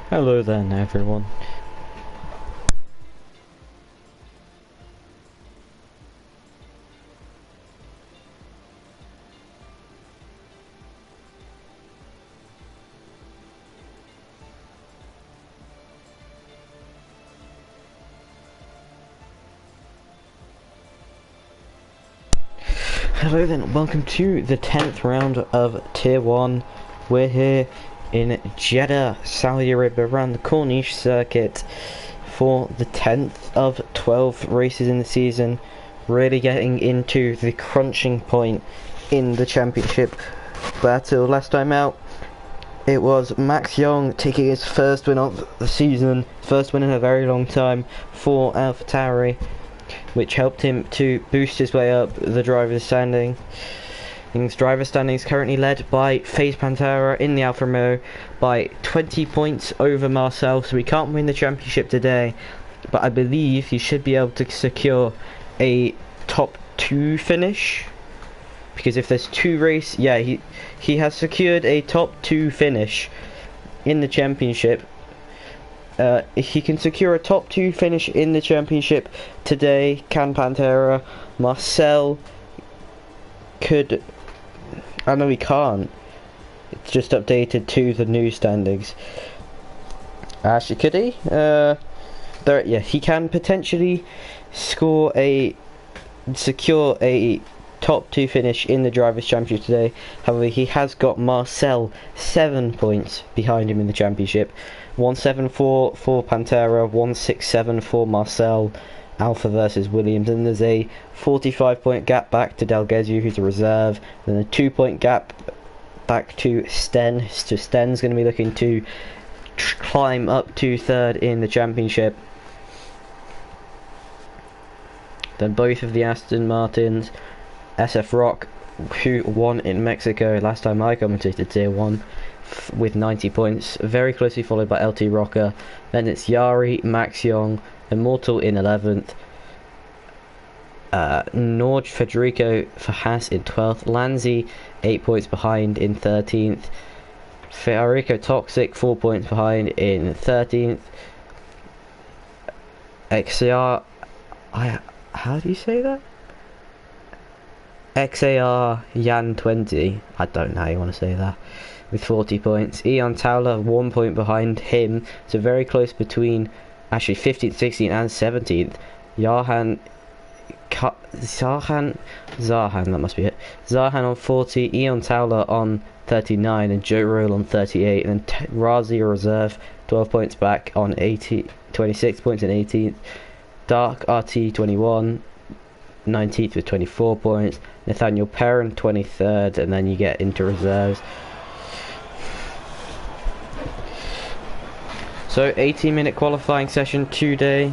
Hello then, everyone. Hello then, welcome to the 10th round of Tier 1. We're here in Jeddah, Saudi Arabia, around the Corniche circuit for the 10th of 12 races in the season. Really getting into the crunching point in the championship battle. Last time out, it was Max Young taking his first win of the season, first win in a very long time for AlphaTauri, which helped him to boost his way up the driver's standing. His driver's standing is currently led by FaZe Pantera in the Alfa Romeo by 20 points over Marcel, so he can't win the championship today, but I believe he should be able to secure a top 2 finish, because if there's 2 races, yeah, he has secured a top 2 finish in the championship. If he can secure a top 2 finish in the championship today, can Pantera? Marcel could... I know he can't. It's just updated to the new standings. Actually, could he? Yeah, he can potentially secure a top 2 finish in the Drivers' Championship today. However, he has got Marcel 7 points behind him in the championship. 174 for Pantera, 167 for Marcel. Alpha versus Williams, and there's a 45-point gap back to Delgezu, who's a reserve, then a 2-point gap back to Sten. So Sten's going to be looking to climb up to 3rd in the championship. Then both of the Aston Martins, SF Rock, who won in Mexico last time I commentated Tier 1, with 90 points, very closely followed by LT Rocker. Then it's Yari, Max Young, Immortal in 11th, Nord Federico for Haas in 12th, Lanzi 8 points behind in 13th, Federico Toxic 4 points behind in 13th, XAR, how do you say that? XAR Yan 20, I don't know how you want to say that, with 40 points. Eon Towler 1 point behind him, so very close between actually 15th, 16th and 17th. Zahan, that must be it. Zahan on 40, Eon Towler on 39, and Joe Roll on 38, and then Razi Reserve 12 points back on 26 points in 18th. Dark RT 21, 19th with 24 points. Nathaniel Perrin 23rd, and then you get into reserves. So 18-minute qualifying session today.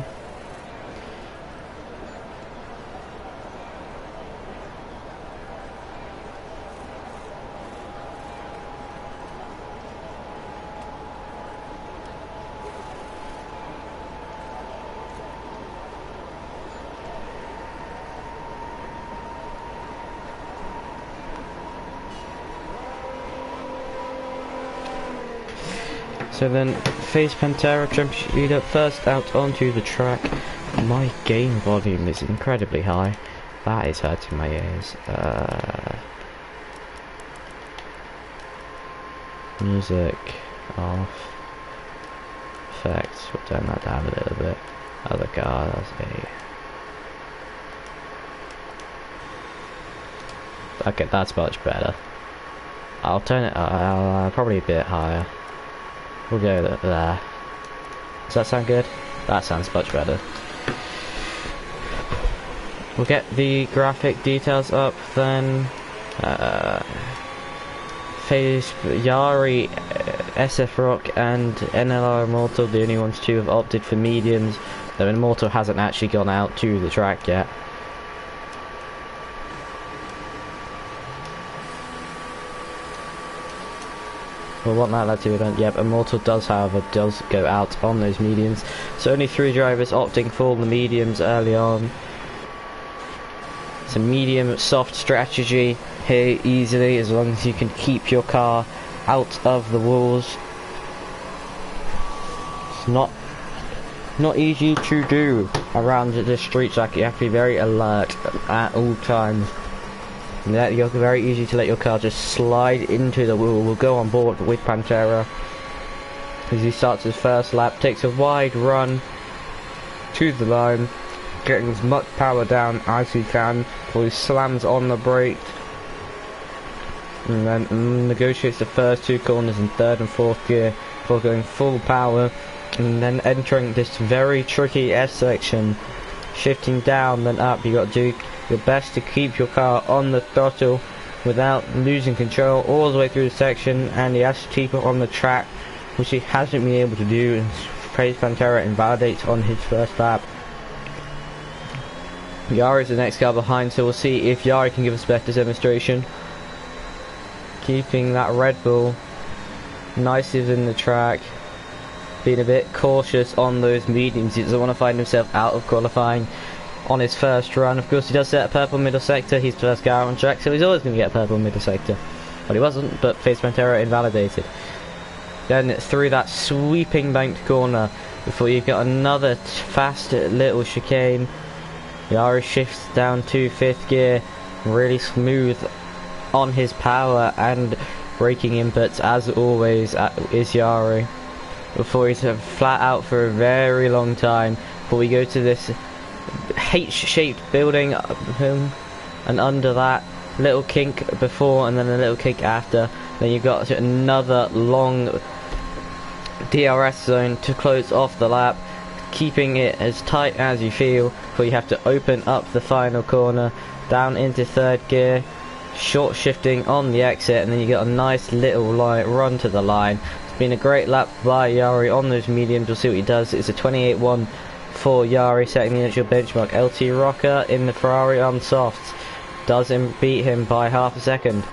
So then, FaZe Pantera jumps lead up first out onto the track. My gain volume is incredibly high. That is hurting my ears. Music off. Effects, we'll turn that down a little bit. Other car, that's a... Okay, that's much better. I'll turn it probably a bit higher. We'll go there. Does that sound good? That sounds much better. We'll get the graphic details up then. FaZe, Yari, SF Rock and NLR Immortal, the only ones to have opted for mediums, though Immortal hasn't actually gone out to the track yet. We'll want that to event. Yep, Immortal does, however, go out on those mediums. So only 3 drivers opting for the mediums early on. It's a medium soft strategy here easily, as long as you can keep your car out of the walls. not easy to do around the streets. Like, you have to be very alert at all times. You're very easy to let your car just slide into the wall. We'll go on board with Pantera as he starts his first lap, takes a wide run to the line, getting as much power down as he can before he slams on the brake, and then negotiates the first two corners in third and fourth gear before going full power, and then entering this very tricky S section, shifting down then up. You got to do your best to keep your car on the throttle without losing control all the way through the section, and he has to keep it on the track, which he hasn't been able to do, and Phase Pantera invalidates on his first lap. Yari is the next car behind, so we'll see if Yari can give us a better demonstration. Keeping that Red Bull nicely within the track, being a bit cautious on those mediums. He doesn't want to find himself out of qualifying on his first run. Of course, he does set a purple middle sector. He's the first guy on track, so he's always going to get a purple middle sector. But he wasn't, but Phase Pantera invalidated. Then through that sweeping banked corner before you got another fast little chicane. Yari shifts down to fifth gear, really smooth on his power and braking inputs as always is Yari, before he's flat out for a very long time before we go to this H-shaped building, and under that little kink before and then a little kink after. Then you've got another long DRS zone to close off the lap, keeping it as tight as you feel before you have to open up the final corner down into third gear, short shifting on the exit, and then you get a nice little run to the line. It's been a great lap by Yari on those mediums. We'll see what he does. It's a 28.1 for Yari, setting the initial benchmark. LT Rocker in the Ferrari on softs does beat him by half a second.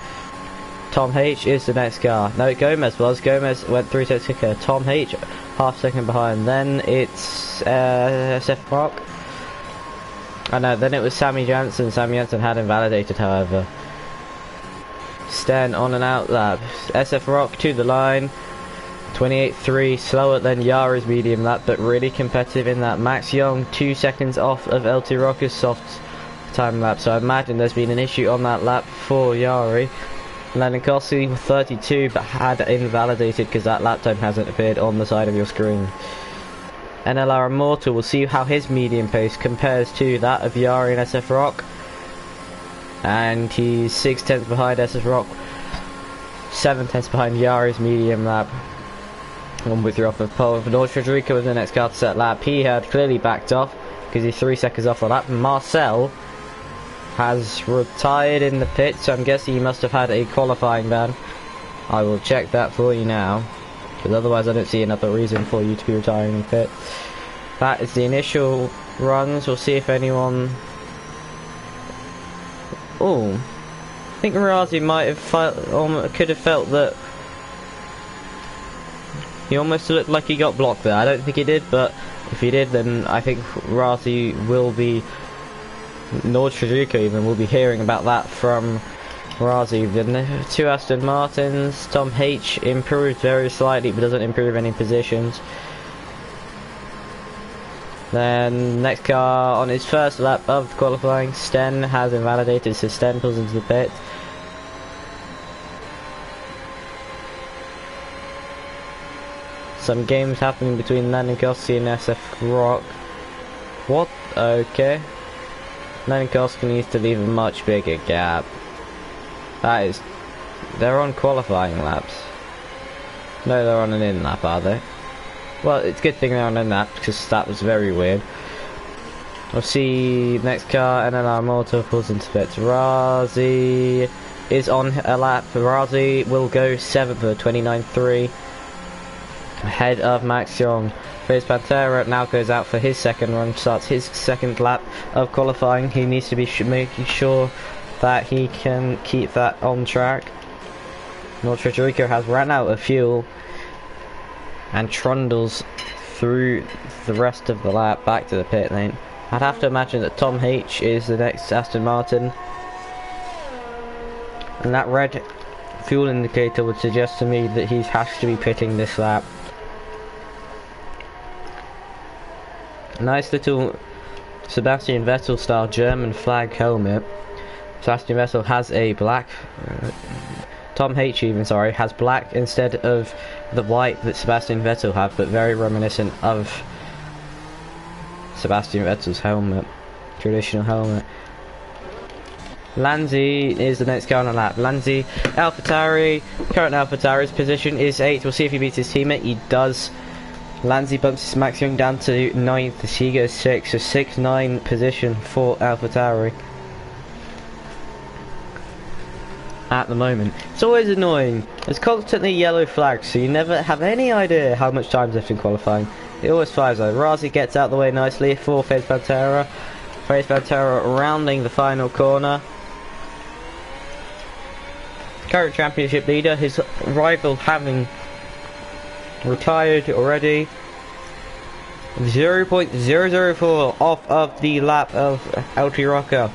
Tom H is the next car. No, Gomez went 3 seconds quicker. Tom H half second behind. Then it's SF Rock. I know, then it was Sammy Jansen. Sammy Jansen had invalidated, however. Sten on and out lap. SF Rock to the line. 28.3, slower than Yari's medium lap, but really competitive in that. Max Young 2 seconds off of LT Rocker's soft time lap, so I imagine there's been an issue on that lap for Yari. Landon Kossi 32, but had invalidated because that lap time hasn't appeared on the side of your screen. NLR Immortal, will see how his medium pace compares to that of Yari and SF Rock. And he's 6 tenths behind SF Rock, 7 tenths behind Yari's medium lap. 1 with your off of pole. Norge Federico was the next car to set lap. He had clearly backed off because he's 3 seconds off the lap. Marcel has retired in the pit, so I'm guessing he must have had a qualifying ban. I will check that for you now, because otherwise I don't see another reason for you to be retiring in the pit. That is the initial runs. We'll see if anyone... Oh, I think Razi might have could have felt that he almost looked like he got blocked there. I don't think he did, but if he did, then I think Razi will be, Nord Federico even, will be hearing about that from Razi. The 2 Aston Martins. Tom H improved very slightly, but doesn't improve any positions. Then next car on his first lap of qualifying, Sten has invalidated, so Sten pulls into the pit. Some games happening between Nanikowski and SF Rock. What? Okay. Nanikowski needs to leave a much bigger gap. That is... They're on qualifying laps. No, they're on an in lap, are they? Well, it's a good thing they're on an in lap, because that was very weird. We'll see next car, NLR Motor pulls into pits. Razi is on a lap. Razi will go 7th for 29.3. Ahead of Max Young. Phase Pantera now goes out for his second run, starts his second lap of qualifying. He needs to be making sure that he can keep that on track. North Federico has ran out of fuel and trundles through the rest of the lap back to the pit lane. I'd have to imagine that Tom H is the next Aston Martin, and that red fuel indicator would suggest to me that he has to be pitting this lap. Nice little Sebastian Vettel style German flag helmet. Sebastian Vettel has a black, Tom H even, sorry, has black instead of the white that Sebastian Vettel had, but very reminiscent of Sebastian Vettel's helmet, traditional helmet. Lanzi is the next car on the lap. Lanzi, AlphaTauri, current AlphaTauri's position is 8th. We'll see if he beats his teammate. He does. Lanzi bumps his maximum down to 9th as he goes 6th, so 6-9 position for AlphaTauri at the moment. It's always annoying. There's constantly yellow flags, so you never have any idea how much time's left in qualifying. It always flies though. Razi gets out the way nicely for FaZe Pantera. FaZe Pantera rounding the final corner. Current championship leader, his rival having retired already. 0.004 off of the lap of LT Rocker.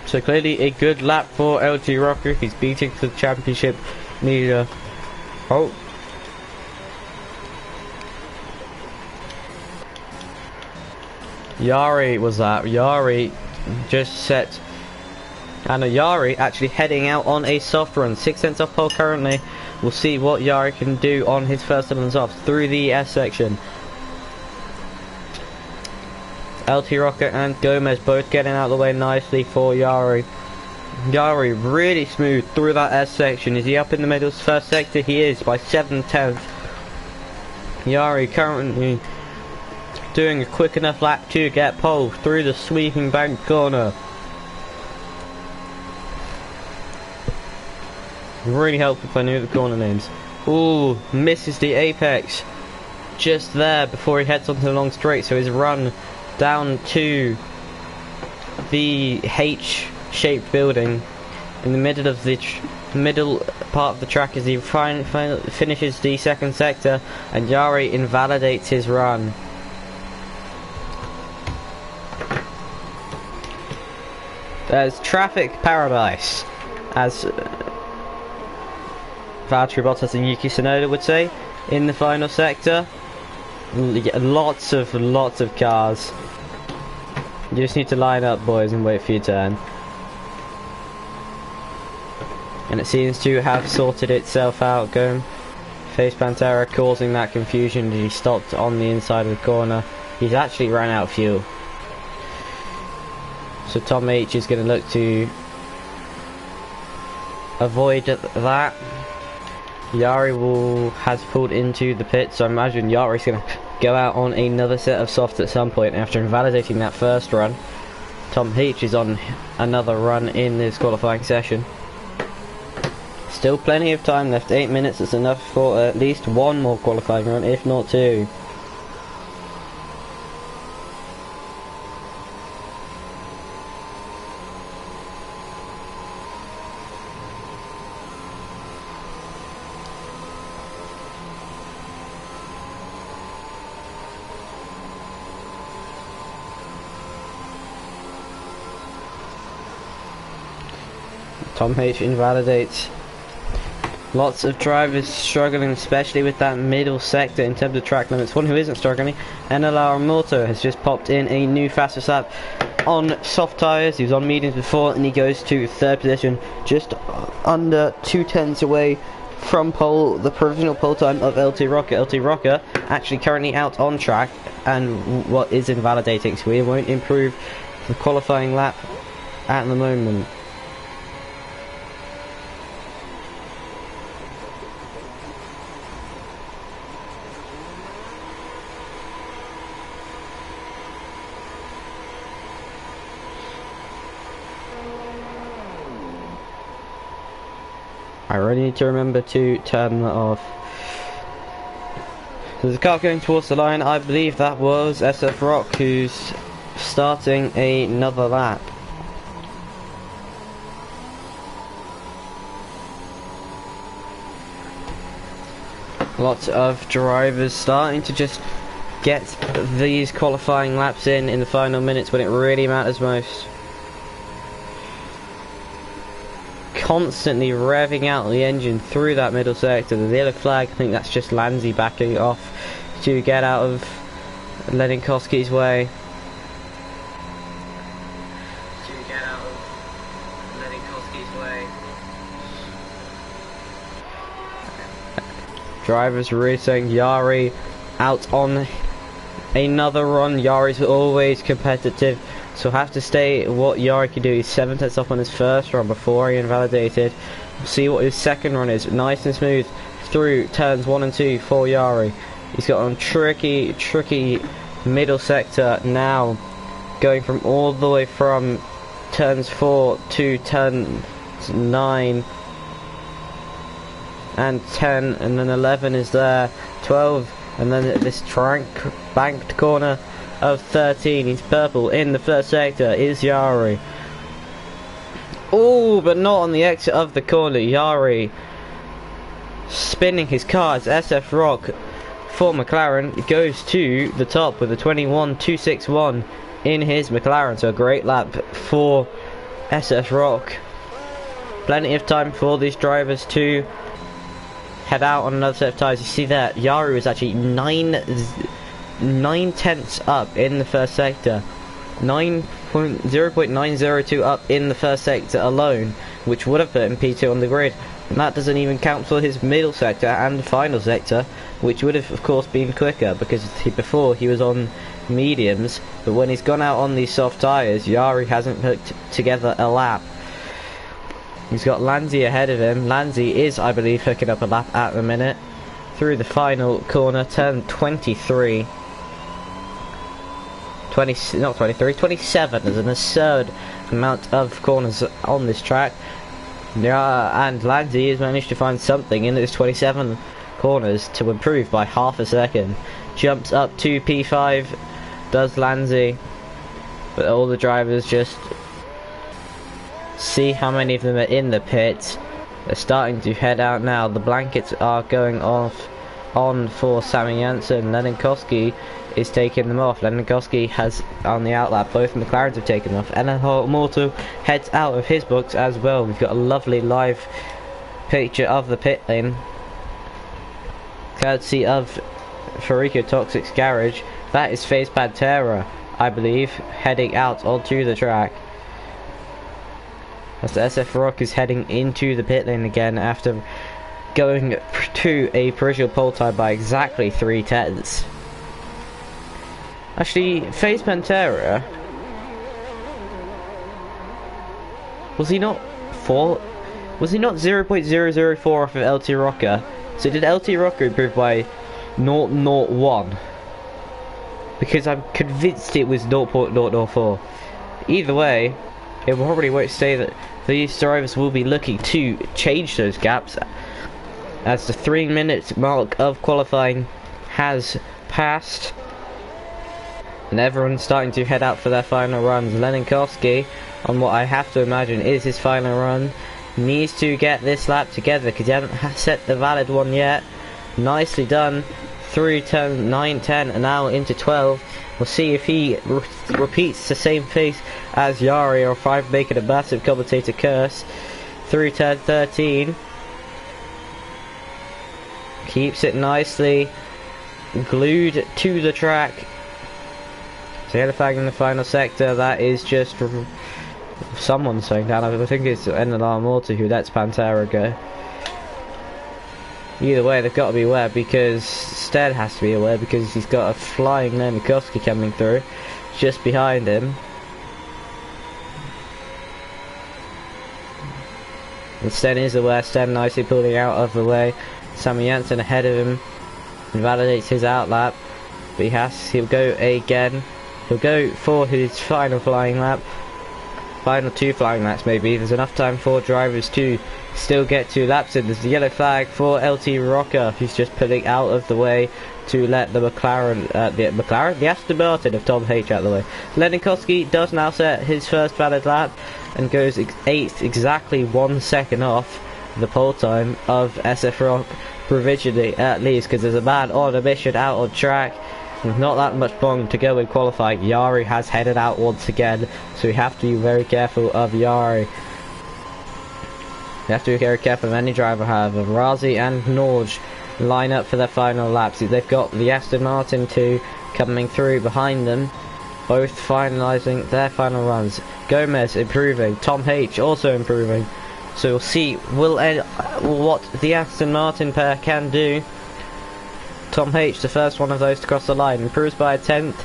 So clearly a good lap for LT Rocker. He's beating the championship leader. Oh. Yari was that. Yari just set. And Yari actually heading out on a soft run. 6 cents off pole currently. We'll see what Yari can do on his first runs off through the S section. LT Rocket and Gomez both getting out of the way nicely for Yari. Yari really smooth through that S section. Is he up in the middle first sector? He is by 7/10. Yari currently doing a quick enough lap to get pole through the sweeping bank corner. Really helpful if I knew the corner names. Ooh, misses the apex just there before he heads onto the long straight, so his run down to the H-shaped building in the middle of the middle part of the track as he finishes the second sector, and Yari invalidates his run. There's traffic paradise, as Valtteri Bottas and Yuki Tsunoda would say, in the final sector. Lots of cars. You just need to line up, boys, and wait for your turn. And it seems to have sorted itself out. Going FaZe Pantera causing that confusion. He stopped on the inside of the corner. He's actually ran out of fuel. So Tom H is going to look to avoid that. Yari has pulled into the pit, so I imagine Yari's going to go out on another set of softs at some point after invalidating that first run. Tom H is on another run in this qualifying session. Still plenty of time left, 8 minutes. It's enough for at least one more qualifying run, if not two. Tom H invalidates. Lots of drivers struggling, especially with that middle sector in terms of track limits. One who isn't struggling, NLR Moto, has just popped in a new fastest lap on soft tyres. He was on mediums before, and he goes to third position, just under 2/10 away from pole, the provisional pole time of LT Rocker. LT Rocker actually currently out on track, and what is invalidating, so he won't improve the qualifying lap at the moment. I really need to remember to turn that off. There's a car going towards the line. I believe that was SF Rock who's starting another lap. Lots of drivers starting to just get these qualifying laps in the final minutes when it really matters most. Constantly revving out the engine through that middle sector. The yellow flag, I think that's just Lanzi backing off to get out of Leninkowski's way. Drivers racing, Yari out on another run. Yari's always competitive, so have to stay what Yari can do. He's 7 tenths off on his first run before he invalidated. We'll see what his second run is. Nice and smooth through turns 1 and 2 for Yari. He's got on tricky middle sector now, going from all the way from turns 4 to turns 9 and 10, and then 11 is there, 12, and then this banked corner of 13. He's purple in the first sector is Yari. Oh, but not on the exit of the corner. Yari spinning his car as SF Rock for McLaren goes to the top with a 21.261 in his McLaren. So a great lap for SF Rock. Plenty of time for these drivers to head out on another set of tyres. You see that Yari was actually 9 tenths up in the first sector, 0.902 up in the first sector alone, which would have put him P2 on the grid. And that doesn't even count for his middle sector and final sector, which would have of course been quicker because before he was on mediums, but when he's gone out on these soft tyres, Yari hasn't hooked together a lap. He's got Lanzi ahead of him. Lanzi is, I believe, hooking up a lap at the minute. Through the final corner, turn 27. There's an absurd amount of corners on this track. Yeah, and Lanzi has managed to find something in those 27 corners to improve by half a second. Jumps up to P5, does Lanzi, but all the drivers just see how many of them are in the pits. They're starting to head out now. The blankets are going on for Sammy Janssen. Leninkowski is taking them off. Leninkowski has on the outlap. Both McLarens have taken them off. And then Mortal heads out of his books as well. We've got a lovely live picture of the pit lane, courtesy of Farico Toxic's garage. That is FaZe Pantera, I believe, heading out onto the track. As the SF Rock is heading into the pit lane again after going to a provisional pole time by exactly 3 tenths. Actually, FaZe Pantera, was he not 0.004 off of LT Rocker? So did LT Rocker improve by 0.001? Because I'm convinced it was 0.004. Either way, it probably won't stay that these drivers will be looking to change those gaps as the 3-minute mark of qualifying has passed. And everyone's starting to head out for their final runs. Leninkowski, on what I have to imagine is his final run, needs to get this lap together because he hasn't set the valid one yet. Nicely done through turn 9, 10 and now into 12. We'll see if he repeats the same pace as Yari or if I'm making a massive commentator curse. Through turn 13. Keeps it nicely glued to the track. So yellow flag in the final sector. That is just from someone saying down. I think it's NLR Mortar who lets Pantera go. Either way, they've got to be aware because Stead has to be aware because he's got a flying Leninkowski coming through just behind him. And Stead is aware. Stead nicely pulling out of the way. Sammy Janssen ahead of him invalidates his outlap, but he'll go again. He'll go for his final flying lap. Final 2 flying laps maybe. There's enough time for drivers to still get 2 laps in. There's the yellow flag for LT Rocker, who's just pulling out of the way to let the the Aston Martin of Tom H out of the way. Leninkowski does now set his first valid lap and goes 8th, exactly 1 second off the pole time of SF Rock, provisionally at least, because there's a man on a mission out on track. With not that much long to go in qualifying, Yari has headed out once again, so we have to be very careful of Yari. We have to be very careful of any driver, however. Razi and Norge line up for their final laps. They've got the Aston Martin 2 coming through behind them, both finalising their final runs. Gomez improving, Tom H also improving. So we'll see what the Aston Martin pair can do. Tom H, the first one of those to cross the line, improves by a tenth,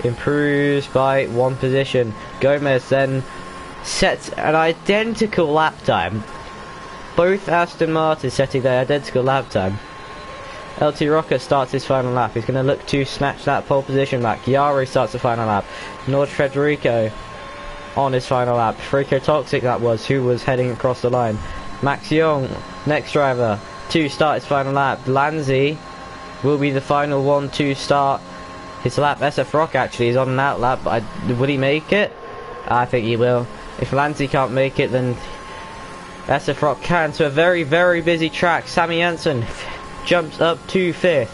improves by 1 position. Gomez then sets an identical lap time. Both Aston Martins setting their identical lap time. LT Rocker starts his final lap. He's going to look to snatch that pole position back. Yari starts the final lap. Nord Federico on his final lap. Frico Toxic that was, who was heading across the line. Max Young, next driver, to start his final lap. Lanzi will be the final one to start his lap. SF Rock actually is on an out lap, but will he make it? I think he will. If Lanzi can't make it, then SF Rock can. So a very, very busy track. Sammy Janssen jumps up to 5th.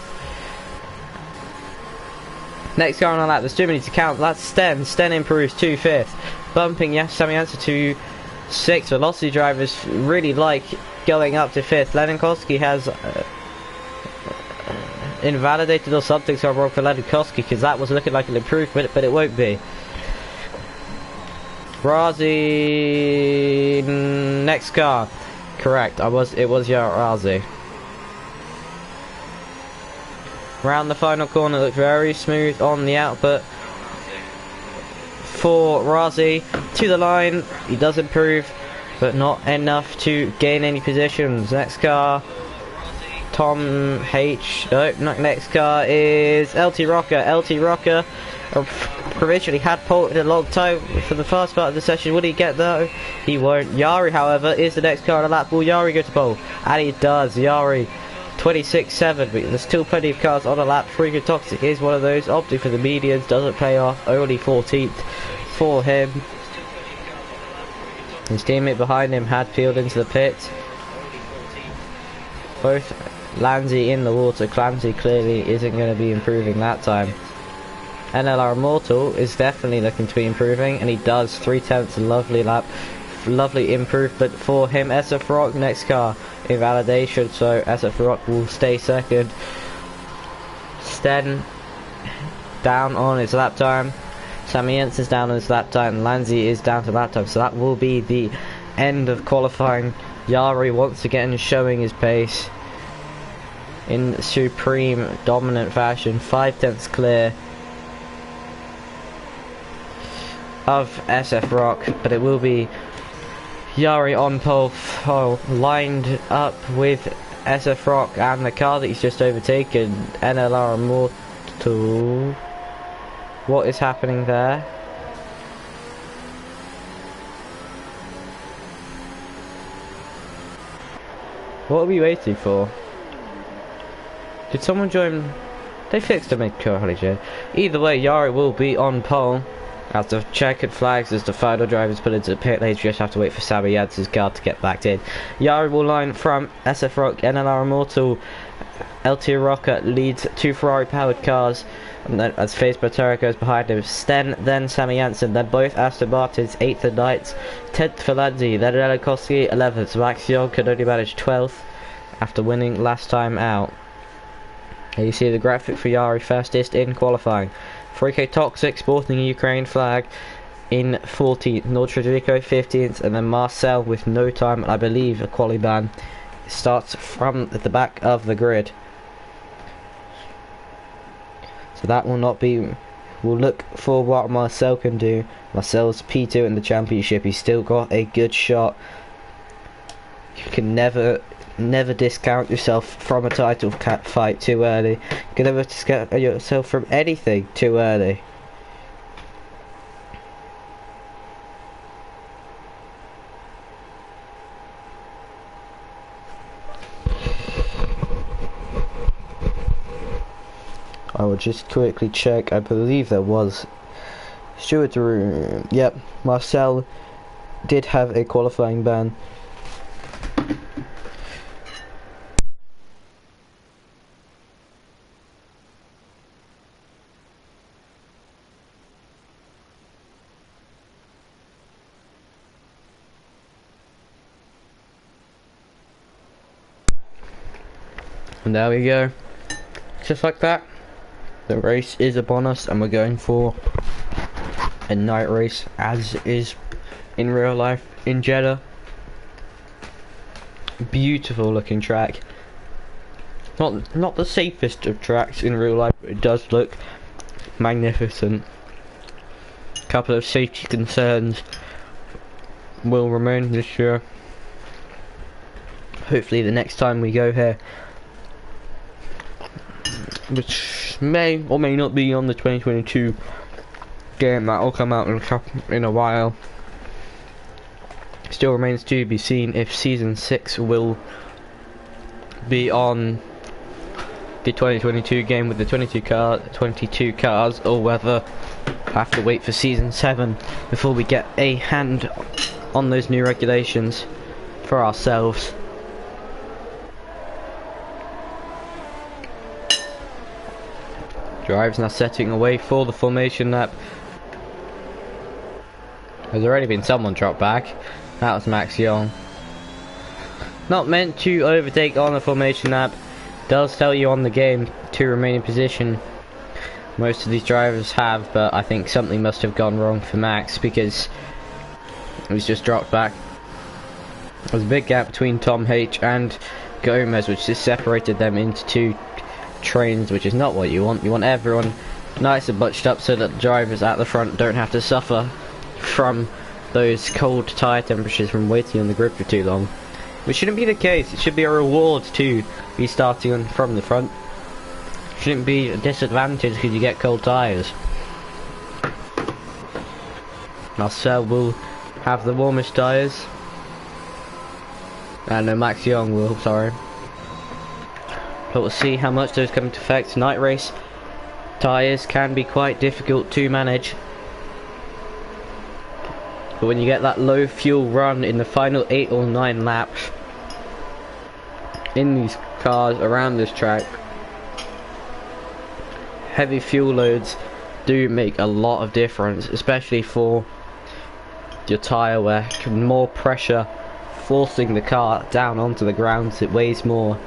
Next car on our lap, there's too many to count. That's Sten. Sten improves to 5th. Bumping Sammy Janssen to 6th. Velocity drivers really like going up to 5th. Leninkowski has invalidated or something's gone wrong for Leninkowski, because that was looking like an improvement, but it won't be. Razi, next car. Correct. It was Razi. Round the final corner, looked very smooth on the output for Razi. To the line, he does improve, but not enough to gain any positions. Next car, Tom H. No, not next car is LT Rocker. LT Rocker provisionally had pole in a long time for the first part of the session. Will he get though? He won't. Yari, however, is the next car on the lap. Will Yari go to pole? And he does. Yari 26.7, but there's still plenty of cars on the lap. Freaking Toxic is one of those, opting for the medians, doesn't pay off, only 14th for him. His teammate behind him had peeled into the pit. Both Lanzi in the water. Clancy clearly isn't going to be improving that time. NLR Immortal is definitely looking to be improving, and he does. 3/10, lovely lap. Lovely improvement for him. SF Rock, next car, invalidation, so SF Rock will stay second. Sten down on his lap time. Sammy Jensen's down on his lap time. Lanzi is down to lap time, so that will be the end of qualifying. Yari once again showing his pace in supreme dominant fashion. 5/10 clear of SF Rock, but it will be Yari on pole, lined up with SF Rock and the car that he's just overtaken, NLR Immortal. What is happening there? What are we waiting for? Did someone join? They fixed a mid-car holiday. Either way, Yari will be on pole. As the checkered flags, as the final drivers pull into the pit lanes, just have to wait for Sammy Jansen's car to get backed in. Yari will line from SF Rock, NLR Immortal. LT Rocker leads 2 Ferrari-powered cars, and then as Faze Botero goes behind him. Sten, then Sammy Janssen, then both Aston Martins, 8th and 9th. 10th for Lanzi, then Leninkowski, 11th. Max Young could only manage 12th after winning last time out. Here you see the graphic for Yari, fastest in qualifying. Frico Toxic sporting a Ukraine flag in 14th, Nord Federico 15th, and then Marcel with no time, and I believe a quali ban, starts from the back of the grid. So that will not be. We'll look for what Marcel can do. Marcel's P2 in the championship. He's still got a good shot. You can never discount yourself from a title fight too early. You can never discount yourself from anything too early. I will just quickly check. I believe there was Stuart room. Yep, Marcel did have a qualifying ban. And there we go. Just like that, the race is upon us, and we're going for a night race, as is in real life in Jeddah. Beautiful looking track. Not the safest of tracks in real life, but it does look magnificent. Couple of safety concerns will remain this year. Hopefully the next time we go here, which may or may not be on the 2022 game, that will come out in a while. Still remains to be seen if season 6 will be on the 2022 game with the 22 cars, or whether I have to wait for season 7 before we get a hand on those new regulations for ourselves. Drives now setting away for the formation lap. There's already been someone dropped back. That was Max Young. Not meant to overtake on the formation lap. Does tell you on the game to remain in position. Most of these drivers have, but I think something must have gone wrong for Max, because he's just dropped back. There's a big gap between Tom H and Gomez, which just separated them into two trains, which is not what you want. You want everyone nice and bunched up so that the drivers at the front don't have to suffer from those cold tyre temperatures from waiting on the grid for too long. Which shouldn't be the case. It should be a reward to be starting from the front. Shouldn't be a disadvantage because you get cold tyres. Marcel will have the warmest tyres. And Max Young will, sorry. But we'll see how much those come into effect. Night race tyres can be quite difficult to manage. But when you get that low fuel run in the final 8 or 9 laps in these cars around this track, heavy fuel loads do make a lot of difference, especially for your tyre wear. More pressure forcing the car down onto the ground so it weighs more.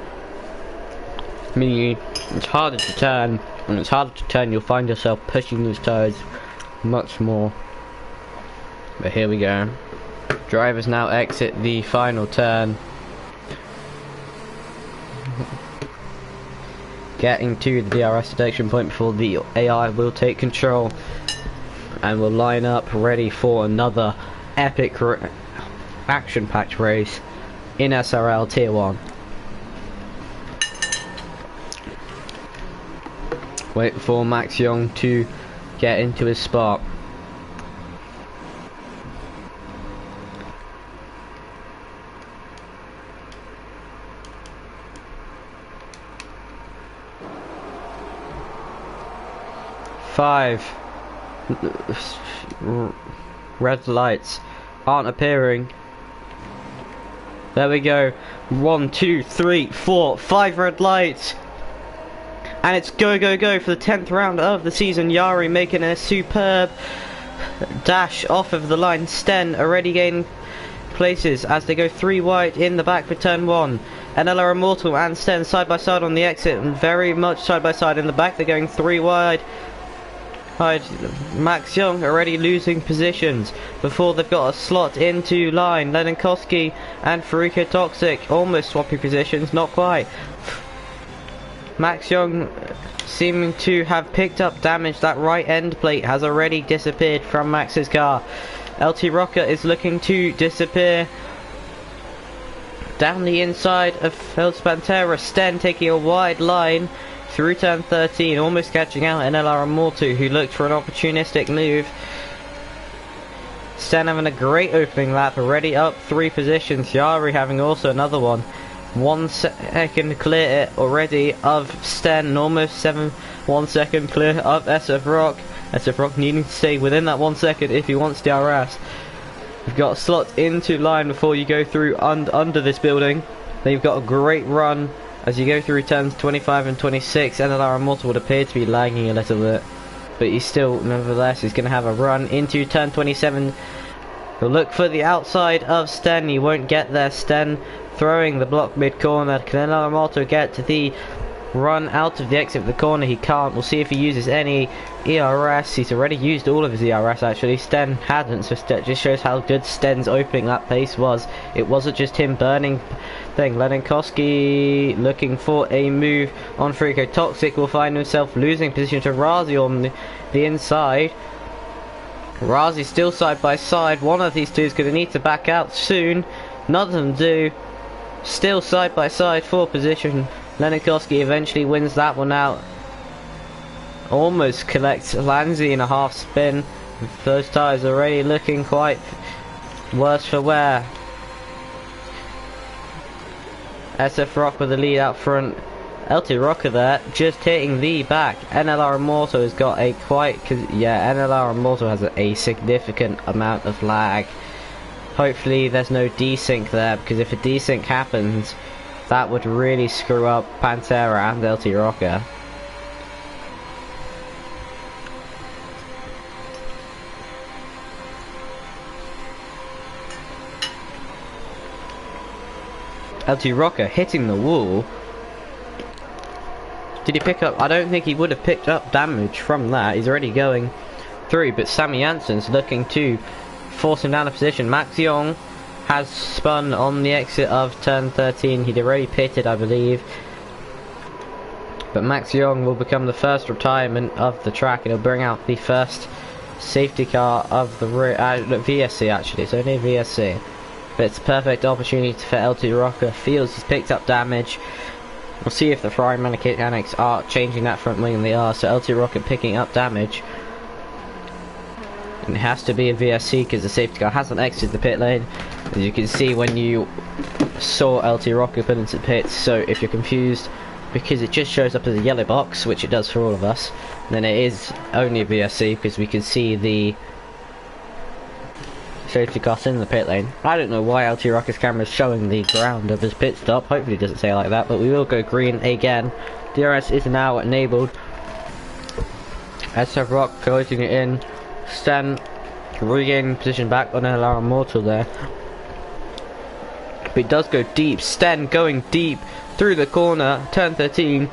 Meaning it's harder to turn, and it's harder to turn, you'll find yourself pushing those tyres much more. But here we go. Drivers now exit the final turn. Getting to the DRS detection point before the AI will take control. And will line up ready for another epic action-packed race in SRL Tier 1. Wait for Max Young to get into his spot. Five red lights aren't appearing. There we go. 1, 2, 3, 4, 5 red lights. And it's go, go, go for the 10th round of the season. Yari making a superb dash off of the line. Sten already gaining places as they go 3 wide in the back for turn 1. NLR Immortal and Sten side by side on the exit, and very much side by side in the back. They're going 3 wide. Max Young already losing positions before they've got a slot into line. Leninkowski and Faruko Toxic almost swapping positions, not quite. Max Young seeming to have picked up damage. That right end plate has already disappeared from Max's car. LT Rocker is looking to disappear down the inside of Felds Pantera. Sten taking a wide line through turn 13, almost catching out NLR Immortal, who looked for an opportunistic move. Sten having a great opening lap, already up 3 positions. Yari having also another one. 1 second clear already of Sten, almost 1 second clear of SF Rock. SF Rock needing to stay within that 1 second if he wants DRS. You've got a slot into line before you go through under this building. Then you've got a great run as you go through turns 25 and 26. NLR Immortal would appear to be lagging a little bit, but he's still, nevertheless, he's going to have a run into turn 27. He'll look for the outside of Sten. He won't get there. Sten throwing the block mid-corner. Can Immortal get to the run out of the exit of the corner? He can't. We'll see if he uses any ERS. He's already used all of his ERS actually. Sten hadn't, so that just shows how good Sten's opening that pace was. It wasn't just him burning thing. Leninkowski looking for a move on Frico. Toxic will find himself losing position to Razi on the inside. Razi still side by side. One of these two is going to need to back out soon. None of them do. Still side by side for position. Leninkowski eventually wins that one out. Almost collects Lanzi in a half spin. Those tyres already looking quite worse for wear. SF Rock with the lead out front. LT Rocker there, just hitting the back. NLR Immortal has got a NLR Immortal has a significant amount of lag. Hopefully there's no desync there, because if a desync happens, that would really screw up Pantera and LT Rocker. LT Rocker hitting the wall. Did he pick up? I don't think he would have picked up damage from that. He's already going through, but Sammy Jansen's looking to force him down a position. Max Young has spun on the exit of turn 13. He'd already pitted, I believe. But Max Young will become the first retirement of the track, and he'll bring out the first safety car of the VSC actually, so only VSC. But it's a perfect opportunity for LT Rocker. Feels he's picked up damage. We'll see if the frying mechanics are changing that front wing, and they are. So LT Rocket picking up damage. And it has to be a VSC because the safety car hasn't exited the pit lane, as you can see when you saw LT Rocket put into the pits. So if you're confused, because it just shows up as a yellow box, which it does for all of us, then it is only a VSC because we can see the safety car in the pit lane. I don't know why LT Rocket's camera is showing the ground of his pit stop. Hopefully it doesn't say like that, but we will go green again. DRS is now enabled. SF Rock closing it in. Stan regaining position back on NLR Immortal there. But it does go deep. Sten going deep through the corner, turn 13.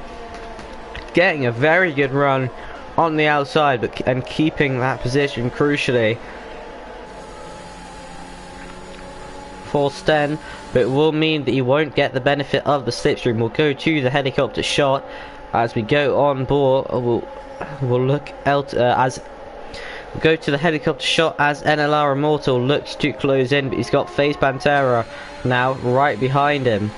Getting a very good run on the outside, and keeping that position crucially for Sten, but it will mean that he won't get the benefit of the slipstream. We'll go to the helicopter shot as we go on board. We'll look out as we go to the helicopter shot as NLR Immortal looks to close in, but he's got Phase Pantera now right behind him.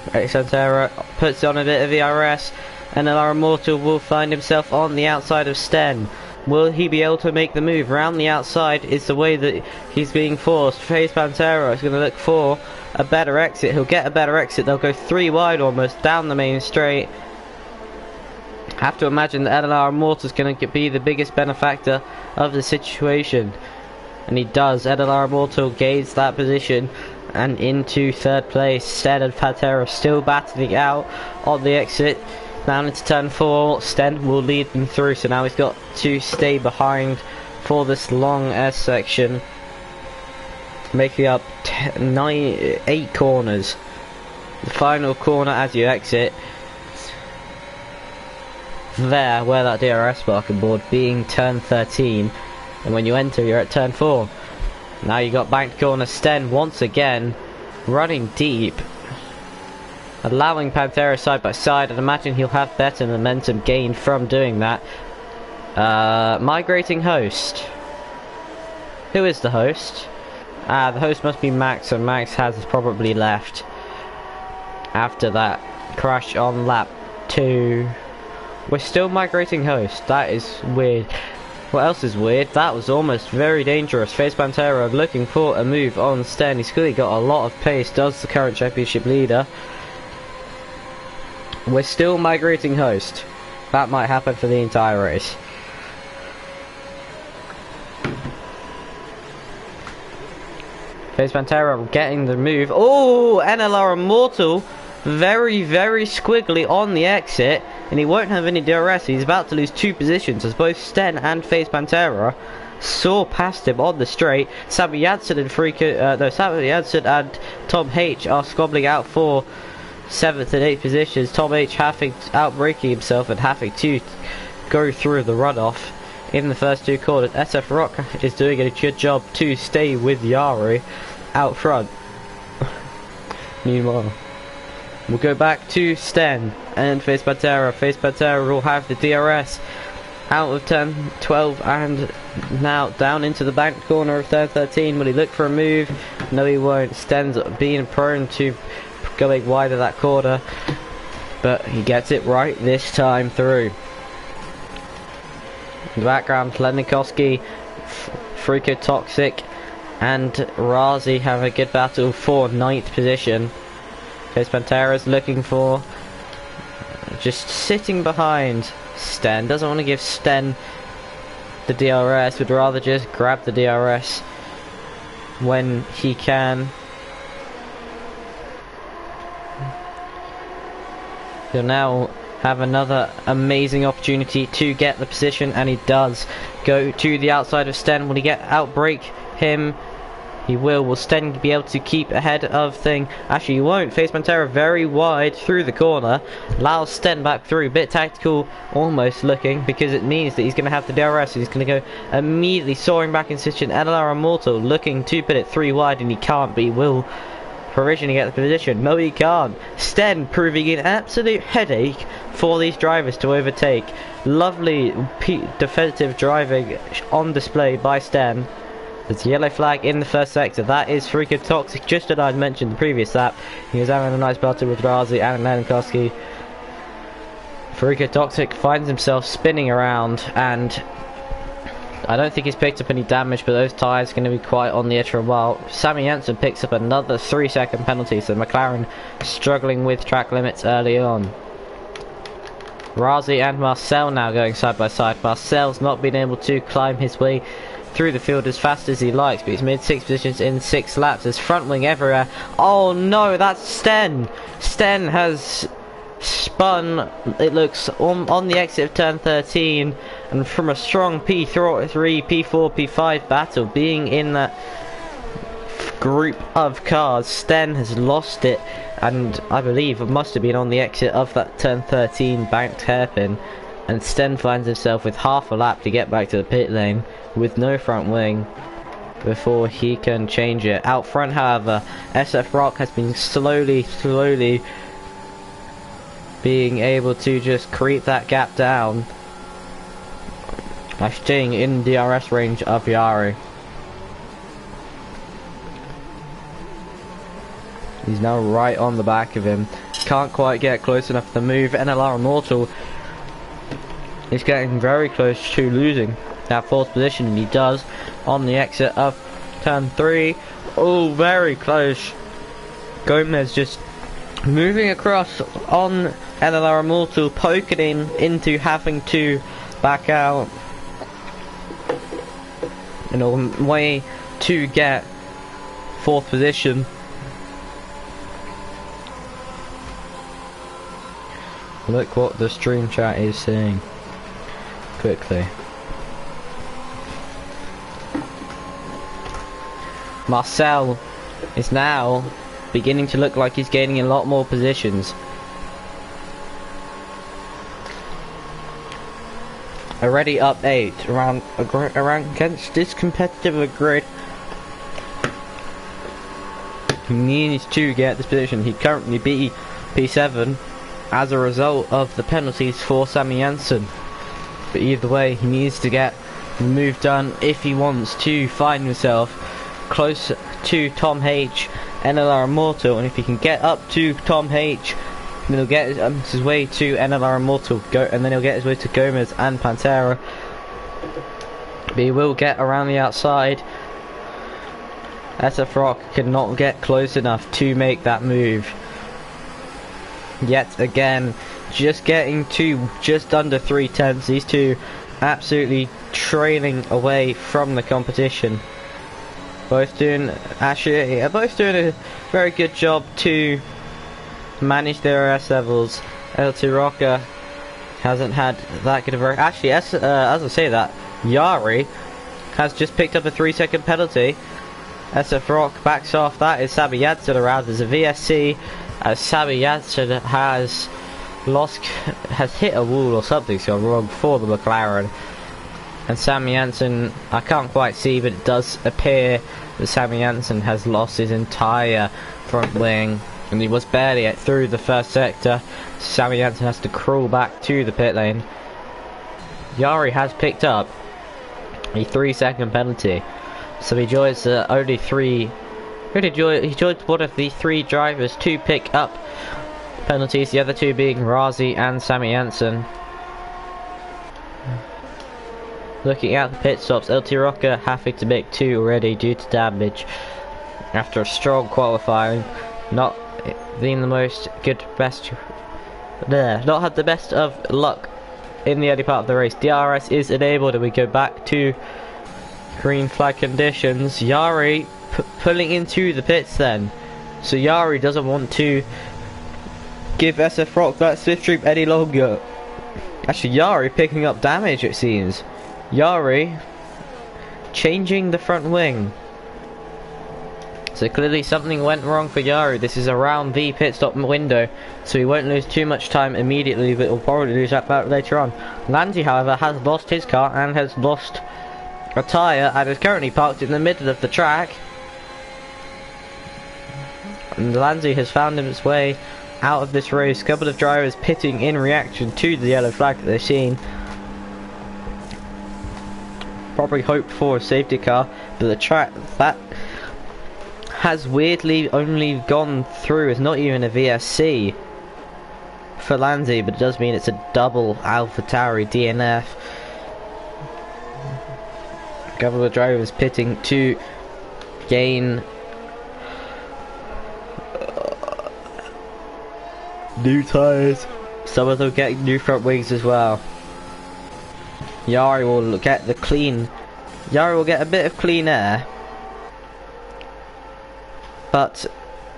Pantera puts on a bit of ERS. NLR Immortal will find himself on the outside of Sten. Will he be able to make the move? Round the outside is the way that he's being forced. Phase Pantera is going to look for a better exit. He'll get a better exit. They'll go 3 wide almost down the main straight. Have to imagine that NLR Immortal is going to be the biggest benefactor of the situation. And he does. NLR Immortal gains that position and into 3rd place. Sten and Pantera still battling out on the exit. Down into turn 4, Sten will lead them through, so now he's got to stay behind for this long S section, making up 8 corners. The final corner as you exit, there where that DRS marking board being turn 13, and when you enter you're at turn 4. Now you got banked corner. Sten once again running deep, allowing Pantera side by side, and imagine he'll have better momentum gained from doing that. Migrating host. Who is the host? The host must be Max, so Max has probably left after that crash on lap 2. We're still migrating host. That is weird. What else is weird? That was almost very dangerous. Phase Pantera looking for a move on Sten. He's clearly got a lot of pace, does the current championship leader. We're still migrating host. That might happen for the entire race. Phase Pantera getting the move. Oh, NLR Immortal very, very squiggly on the exit. and he won't have any DRS. He's about to lose 2 positions as both Sten and FaZe Pantera saw past him on the straight. Sammy Janssen and Sammy Janssen and Tom H are squabbling out for 7th and 8th positions. Tom H outbraking himself and having to go through the runoff in the first 2 corners. SF Rock is doing a good job to stay with Yari out front. Meanwhile, we'll go back to Sten and FaZe Pantera. FaZe Pantera will have the DRS out of turn 12 and now down into the back corner of turn 13. Will he look for a move? No, he won't. Sten's being prone to going wide of that corner, but he gets it right this time through. In the background, Lenikowski, Freako Toxic and Razi have a good battle for 9th position. FaZe Pantera's looking for, just sitting behind Sten. Doesn't want to give Sten the DRS, would rather just grab the DRS when he can. He'll now have another amazing opportunity to get the position, and he does go to the outside of Sten. Will he outbreak him? He will. Will Sten be able to keep ahead of thing? Actually, he won't. FaZe Pantera very wide through the corner. Allows Sten back through. Bit tactical, almost looking, because it means that he's going to have the DRS. So he's going to go immediately soaring back in position. LLR Immortal looking to put it 3 wide, and he can't, but he will provisionally get the position. No, he can't. Sten proving an absolute headache for these drivers to overtake. Lovely defensive driving on display by Sten. There's a yellow flag in the first sector. That is Freako Toxic, just as I mentioned the previous lap. He was having a nice battle with Razi and Lenikowski. Freako Toxic finds himself spinning around, and I don't think he's picked up any damage, but those tyres are going to be quite on the edge for a while. Sammy Janssen picks up another 3-second penalty, so McLaren struggling with track limits early on. Razi and Marcel now going side by side. Marcel's not been able to climb his way through the field as fast as he likes, but he's made 6 positions in 6 laps. There's front wing everywhere. Oh no, that's Sten. Sten has spun, it looks, on the exit of turn 13, and from a strong P3, P4, P5 battle, being in that group of cars, Sten has lost it, and I believe it must have been on the exit of that turn 13 banked hairpin, and Sten finds himself with half a lap to get back to the pit lane with no front wing before he can change it. Out front, however, SF Rock has been slowly being able to just creep that gap down by staying in DRS range of Yari. He's now right on the back of him. Can't quite get close enough to move. NLR Immortal is getting very close to losing that 4th position, and he does on the exit of turn 3. Oh, very close. Gomez just moving across on NLR Immortal, poking him into having to back out in a way to get 4th position. Look what the stream chat is saying quickly. Marcel is now beginning to look like he's gaining a lot more positions. Already up 8 around against this competitive grid. He needs to get this position. He currently be P7 as a result of the penalties for Sammy Janssen. But either way, he needs to get the move done if he wants to find himself close to Tom H, NLR Immortal, and if he can get up to Tom H, then he'll get his way to NLR Immortal, and then he'll get his way to Gomez and Pantera. But he will get around the outside. SF Rock cannot get close enough to make that move. Yet again, just getting to just under 3/10. These two absolutely trailing away from the competition. Both doing a very good job to manage their RS levels. L2 Rocker hasn't had that good of a... Actually, as I say that, Yari has just picked up a 3-second penalty. SF Rock backs off. That is Sami Jansen around. There's a VSC as Sami Jansen has hit a wall or something's gone wrong for the McLaren. And Sami Jansen, I can't quite see, but it does appear that Sami Jansen has lost his entire front wing, and he was barely through the first sector. Sami Jansen has to crawl back to the pit lane. Yari has picked up a 3-second penalty, so he joins he joins one of the 3 drivers to pick up penalties, the other 2 being Razi and Sami Jansen. Looking at the pit stops, LT Rocker having to make 2 already due to damage after a strong qualifying. Not being the most not had the best of luck in the early part of the race. DRS is enabled and we go back to green flag conditions. Yari pulling into the pits then. So Yari doesn't want to give SF Rock that slipstream any longer. Actually, Yari picking up damage, it seems. Yari changing the front wing. So clearly something went wrong for Yari. This is around the pit stop window, so he won't lose too much time immediately, but he'll probably lose that back later on. Lanzi, however, has lost his car and has lost a tyre and is currently parked in the middle of the track. And Lanzi has found his way out of this race. A couple of drivers pitting in reaction to the yellow flag that they've seen. Probably hoped for a safety car, but the track that has weirdly only gone through is not even a VSC for Lanzi, but it does mean it's a double AlphaTauri DNF. A couple of drivers pitting to gain new tyres. Some of them getting new front wings as well. Yari will get the clean. Yari will get a bit of clean air. But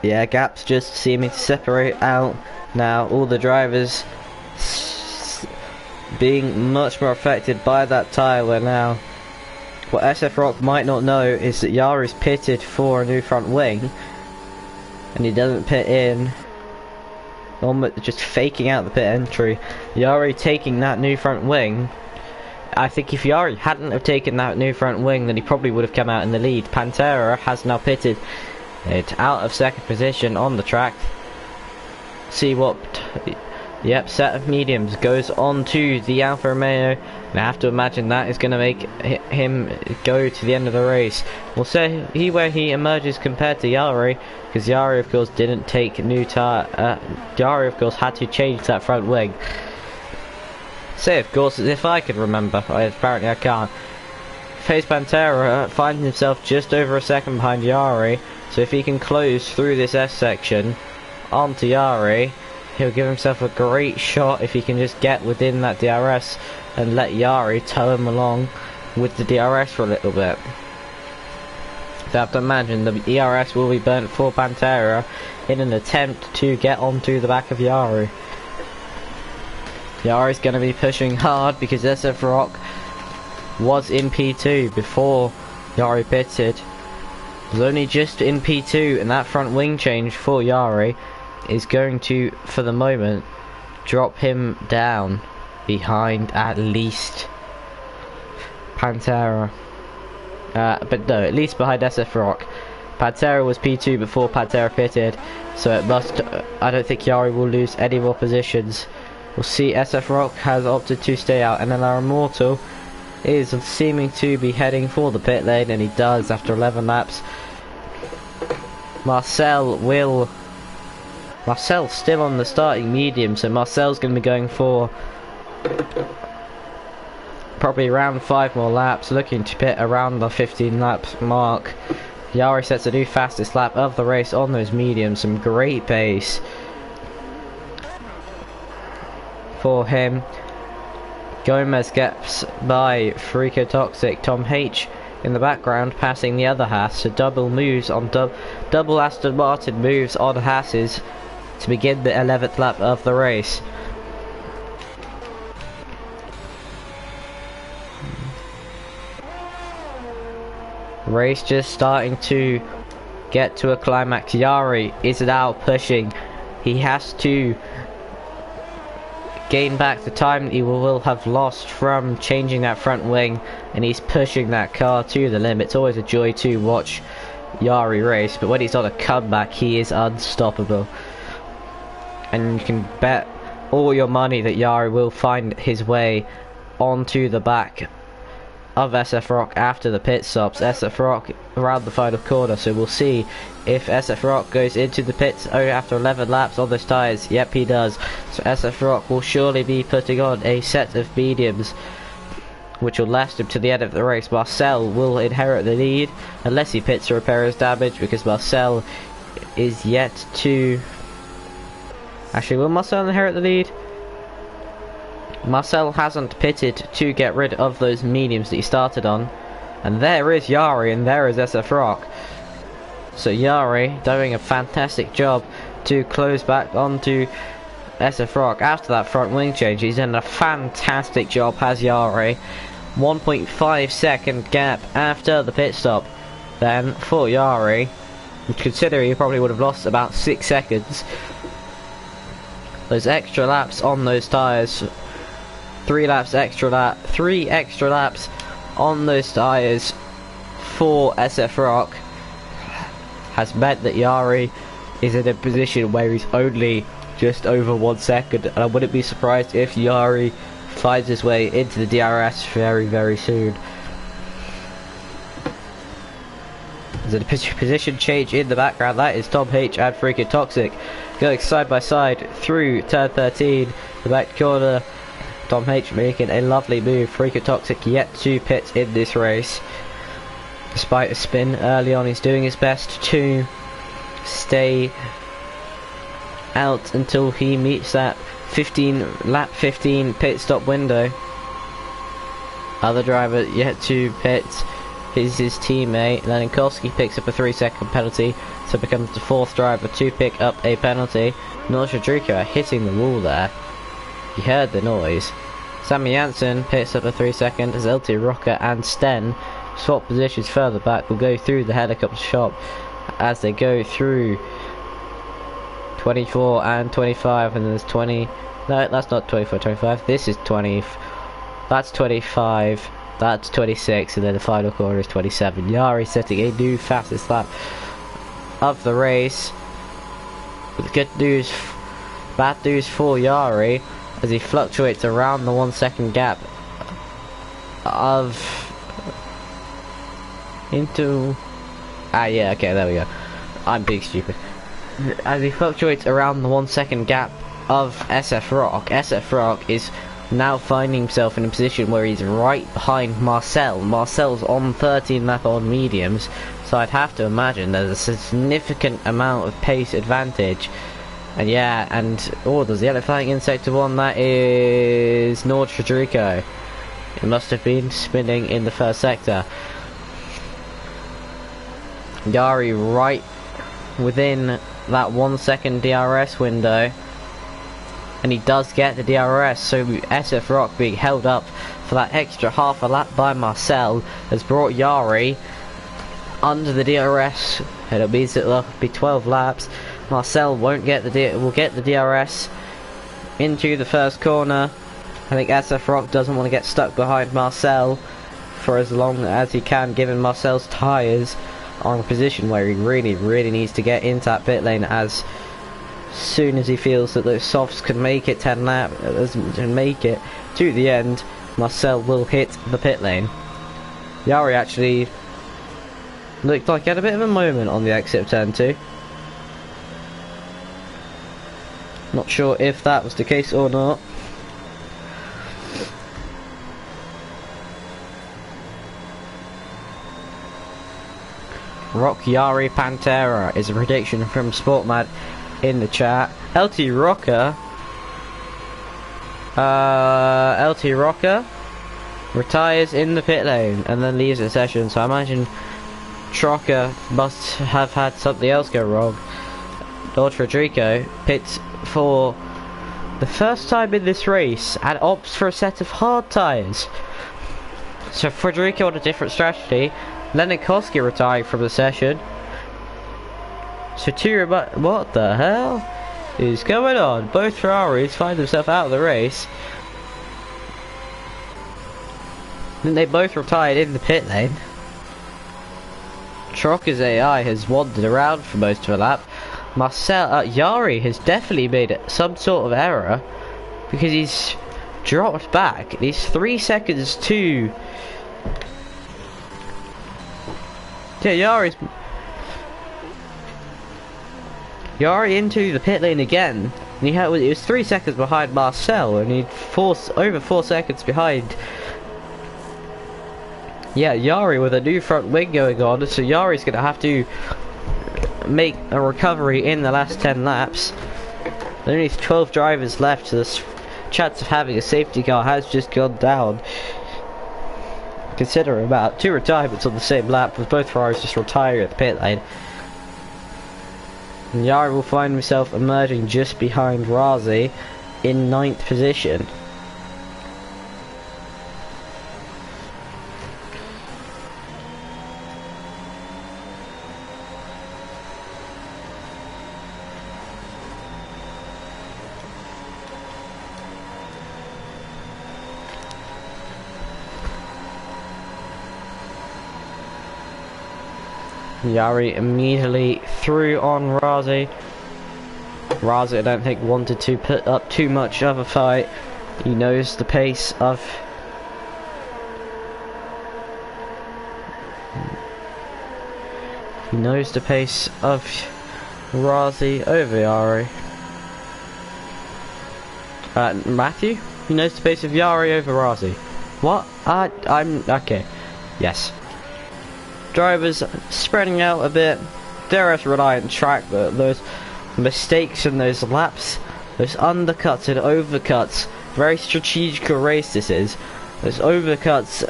yeah, gaps just seeming to separate out now. All the drivers being much more affected by that tyre wear now. What SF Rock might not know is that Yari's pitted for a new front wing, and he doesn't pit in. Almost just faking out the pit entry. Yari taking that new front wing. I think if Yari hadn't have taken that new front wing, then he probably would have come out in the lead. Pantera has now pitted it out of second position on the track. See what... Yep, set of mediums goes on to the Alfa Romeo. And I have to imagine that is going to make him go to the end of the race. We'll see where he emerges compared to Yari, because Yari of course didn't take new tyre. Yari of course had to change that front wing. Say of course as if I could remember. Apparently I can't. Face Pantera finds himself just over a second behind Yari, so if he can close through this S section onto Yari, he'll give himself a great shot if he can just get within that DRS and let Yari tow him along with the DRS for a little bit. So I have to imagine the ERS will be burnt for Pantera in an attempt to get onto the back of Yari. Yari's going to be pushing hard because SF Rock was in P2 before Yari pitted. Was only just in P2, and that front wing change for Yari is going to, for the moment, drop him down behind at least Pantera. But no, at least behind SF Rock. Pantera was P2 before Pantera pitted, so it must... I don't think Yari will lose any more positions. We'll see. SF Rock has opted to stay out, and then our Immortal is seeming to be heading for the pit lane, and he does after 11 laps. Marcel's still on the starting medium, so Marcel's going to be going for probably around 5 more laps, looking to pit around the 15 laps mark. Yari sets a new fastest lap of the race on those mediums, some great pace for him. Gomez gets by Frico Toxic, Tom H in the background passing the other Haas, so double moves on double Aston Martin moves on Haas's to begin the 11th lap of the race. Race just starting to get to a climax. Yari is now pushing. He has to gain back the time that he will have lost from changing that front wing, and he's pushing that car to the limit. It's always a joy to watch Yari race, but when he's on a comeback, he is unstoppable. And you can bet all your money that Yari will find his way onto the back of SF Rock after the pit stops. SF Rock around the final corner, so we'll see if SF Rock goes into the pits after 11 laps on those tyres. Yep, he does. So SF Rock will surely be putting on a set of mediums which will last him to the end of the race. Marcel will inherit the lead unless he pits to repair his damage, because Marcel is yet to... Actually, will Marcel inherit the lead? Marcel hasn't pitted to get rid of those mediums that he started on. And there is Yari, and there is SF Rock. So Yari doing a fantastic job to close back onto SF Rock after that front wing change. He's done a fantastic job, has Yari. 1.5 second gap after the pit stop then for Yari, considering he probably would have lost about 6 seconds. Those extra laps on those tyres, 3 extra laps on those tyres for SF Rock has meant that Yari is in a position where he's only just over 1 second, and I wouldn't be surprised if Yari finds his way into the DRS very soon. There's a position change in the background. That is Tom H and Freaking Toxic going side by side through turn 13, the back corner. Tom H making a lovely move. Freaking Toxic yet to pit in this race. Despite a spin early on, he's doing his best to stay out until he meets that lap 15 pit stop window. Other driver yet to pit is his teammate. Leninkowski picks up a 3-second penalty, so becomes the 4th driver to pick up a penalty. Norsha Druko hitting the wall there. You heard the noise. Sammy Janssen picks up a 3-second as LT Rocker and Sten swap positions further back. Will go through the helicopter shop as they go through 24 and 25, and there's 20. No, that's not 24, 25. This is 20. That's 25. That's 26, and then the final corner is 27. Yari setting a new fastest lap of the race. With good news, bad news for Yari as he fluctuates around the 1 second gap of into yeah, okay, there we go. I'm being stupid. As he fluctuates around the 1 second gap of SF Rock, SF Rock is now finding himself in a position where he's right behind Marcel. Marcel's on 13 lap on mediums, so I'd have to imagine there's a significant amount of pace advantage. And yeah, and there's the yellow flying in sector 1. That is Nord Federico. It must have been spinning in the first sector. Yari right within that 1 second DRS window, and he does get the DRS, so SF Rock being held up for that extra half a lap by Marcel has brought Yari under the DRS, and it means it'll be 12 laps. Marcel will get the DRS into the first corner. I think SF Rock doesn't want to get stuck behind Marcel for as long as he can, given Marcel's tyres are in a position where he really needs to get into that pit lane as soon as he feels that those softs can make it 10 laps and make it to the end. Marcel will hit the pit lane. Yari actually looked like he had a bit of a moment on the exit of turn 2. Not sure if that was the case or not. Rock Yari Pantera is a prediction from Sportmad in the chat. LT Rocker retires in the pit lane and then leaves the session, so I imagine Trocker must have had something else go wrong. Lord Federico pits for the first time in this race and opts for a set of hard tyres. So Federico on a different strategy, Lenikoski retiring from the session. So what the hell is going on? Both Ferraris find themselves out of the race. Then they both retired in the pit lane. Trocker's AI has wandered around for most of the lap. Yari has definitely made some sort of error because he's dropped back. He's 3 seconds to... Yeah, Yari into the pit lane again. And he was 3 seconds behind Marcel, and he'd over 4 seconds behind. Yeah, Yari with a new front wing going on, so Yari's gonna have to make a recovery in the last 10 laps. There are only 12 drivers left, so the chance of having a safety car has just gone down. Consider about 2 retirements on the same lap, with both Ferraris just retiring at the pit lane. And Yari will find himself emerging just behind Razi in 9th position. Yari immediately threw on Razi. Razi, I don't think, wanted to put up too much of a fight. He knows the pace of... Razi over Yari. Matthew? He knows the pace of Yari over Razi. What? I'm... okay. Yes. Drivers spreading out a bit. They're as reliant track, but those mistakes in those laps, those undercuts and overcuts, very strategical race this is. Those overcuts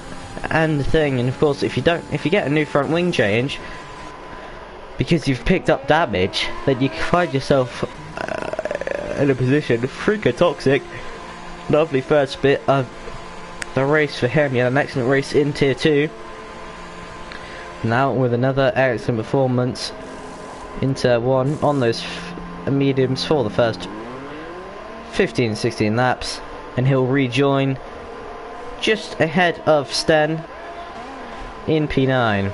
and the thing, and of course if you get a new front wing change because you've picked up damage, then you find yourself in a position freaking toxic. Lovely first bit of the race for him. He had an excellent race in tier 2. Now with another excellent performance in tier 1 on those mediums for the first 15-16 laps, and he'll rejoin just ahead of Sten in P9.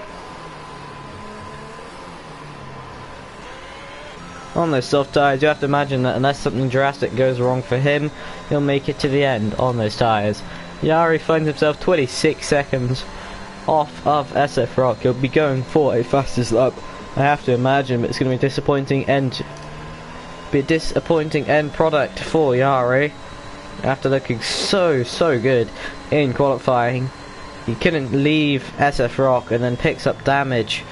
On those soft tyres, you have to imagine that unless something drastic goes wrong for him, he'll make it to the end on those tyres. Yari finds himself 26 seconds off of SRL. He'll be going for a fastest lap, I have to imagine, but it's going to be a disappointing end product for Yari. After looking so good in qualifying, he couldn't leave SRL and then picks up damage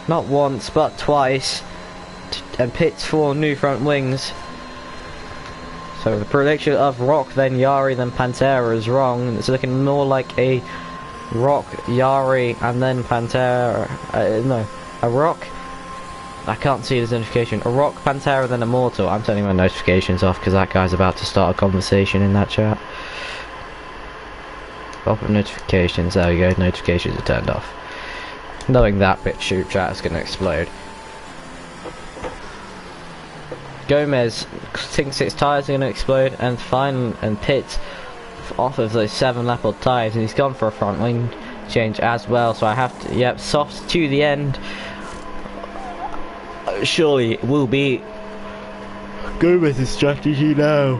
not once but twice and pits for new front wings. So the prediction of Rock then Yari then Pantera is wrong. It's looking more like a Rock, Yari, and then Pantera. No, a Rock. I can't see his notification. A Rock, Pantera, then Immortal. I'm turning my notifications off because that guy's about to start a conversation in that chat. Open notifications. There we go. Notifications are turned off. Knowing that BitChute chat is going to explode. Gomez thinks its tyres are going to explode and pits off of those 7 lap old tyres, and he's gone for a front wing change as well, so I have to, yep, softs to the end. Surely it will be Gomez's strategy now,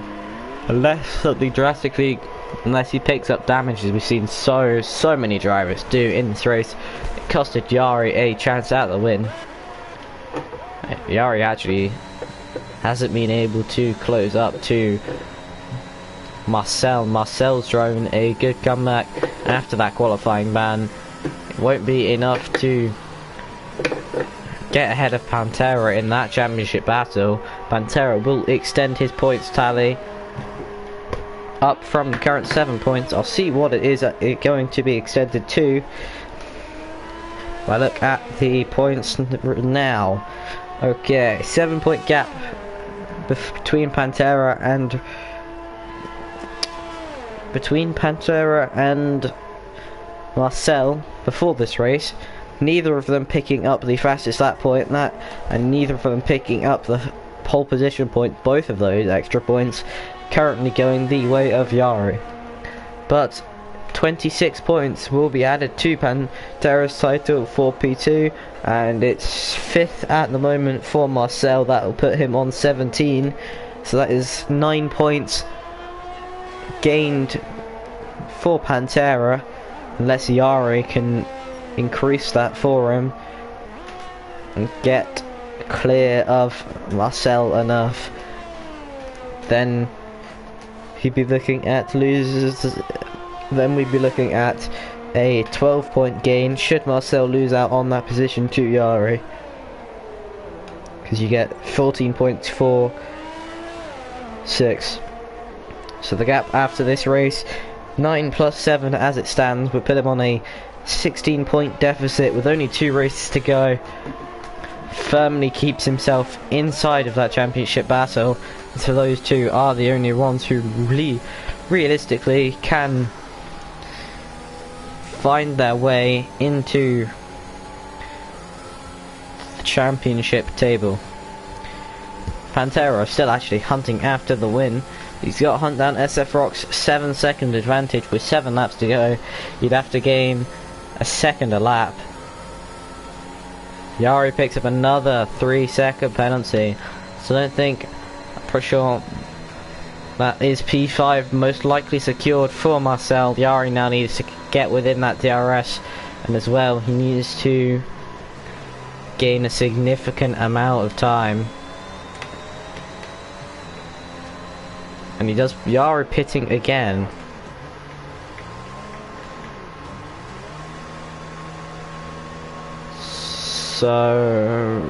unless something drastically, unless he picks up damage as we've seen so many drivers do in this race. It costed Yari a chance at the win. Yari actually hasn't been able to close up to Marcel. Marcel's driving a good comeback after that qualifying ban. It won't be enough to get ahead of Pantera in that championship battle. Pantera will extend his points tally up from the current 7 points. I'll see what it is going to be extended to. I look at the points now. Okay, 7 point gap between Pantera and Marcel before this race. Neither of them picking up the fastest lap point, and neither of them picking up the pole position point. Both of those extra points currently going the way of Yari. But 26 points will be added to Pantera's title for P2, and it's 5th at the moment for Marcel. That will put him on 17, so that is 9 points gained for Pantera, unless Yari can increase that for him and get clear of Marcel enough. Then he'd be looking at losers. Then we'd be looking at a 12-point gain should Marcel lose out on that position to Yari, because you get 14 points for 6. So the gap after this race, 9 plus 7 as it stands, would put him on a 16-point deficit with only 2 races to go. Firmly keeps himself inside of that championship battle, so those two are the only ones who realistically can find their way into the championship table. Pantera still actually hunting after the win. He's got to hunt down SF Rock's 7-second advantage with 7 laps to go. You'd have to gain a second a lap. Yari picks up another 3-second penalty, so I don't think, I'm pretty sure that is P5 most likely secured for Marcel. Yari now needs to get within that DRS, and as well he needs to gain a significant amount of time. And he does. Yari pitting again. So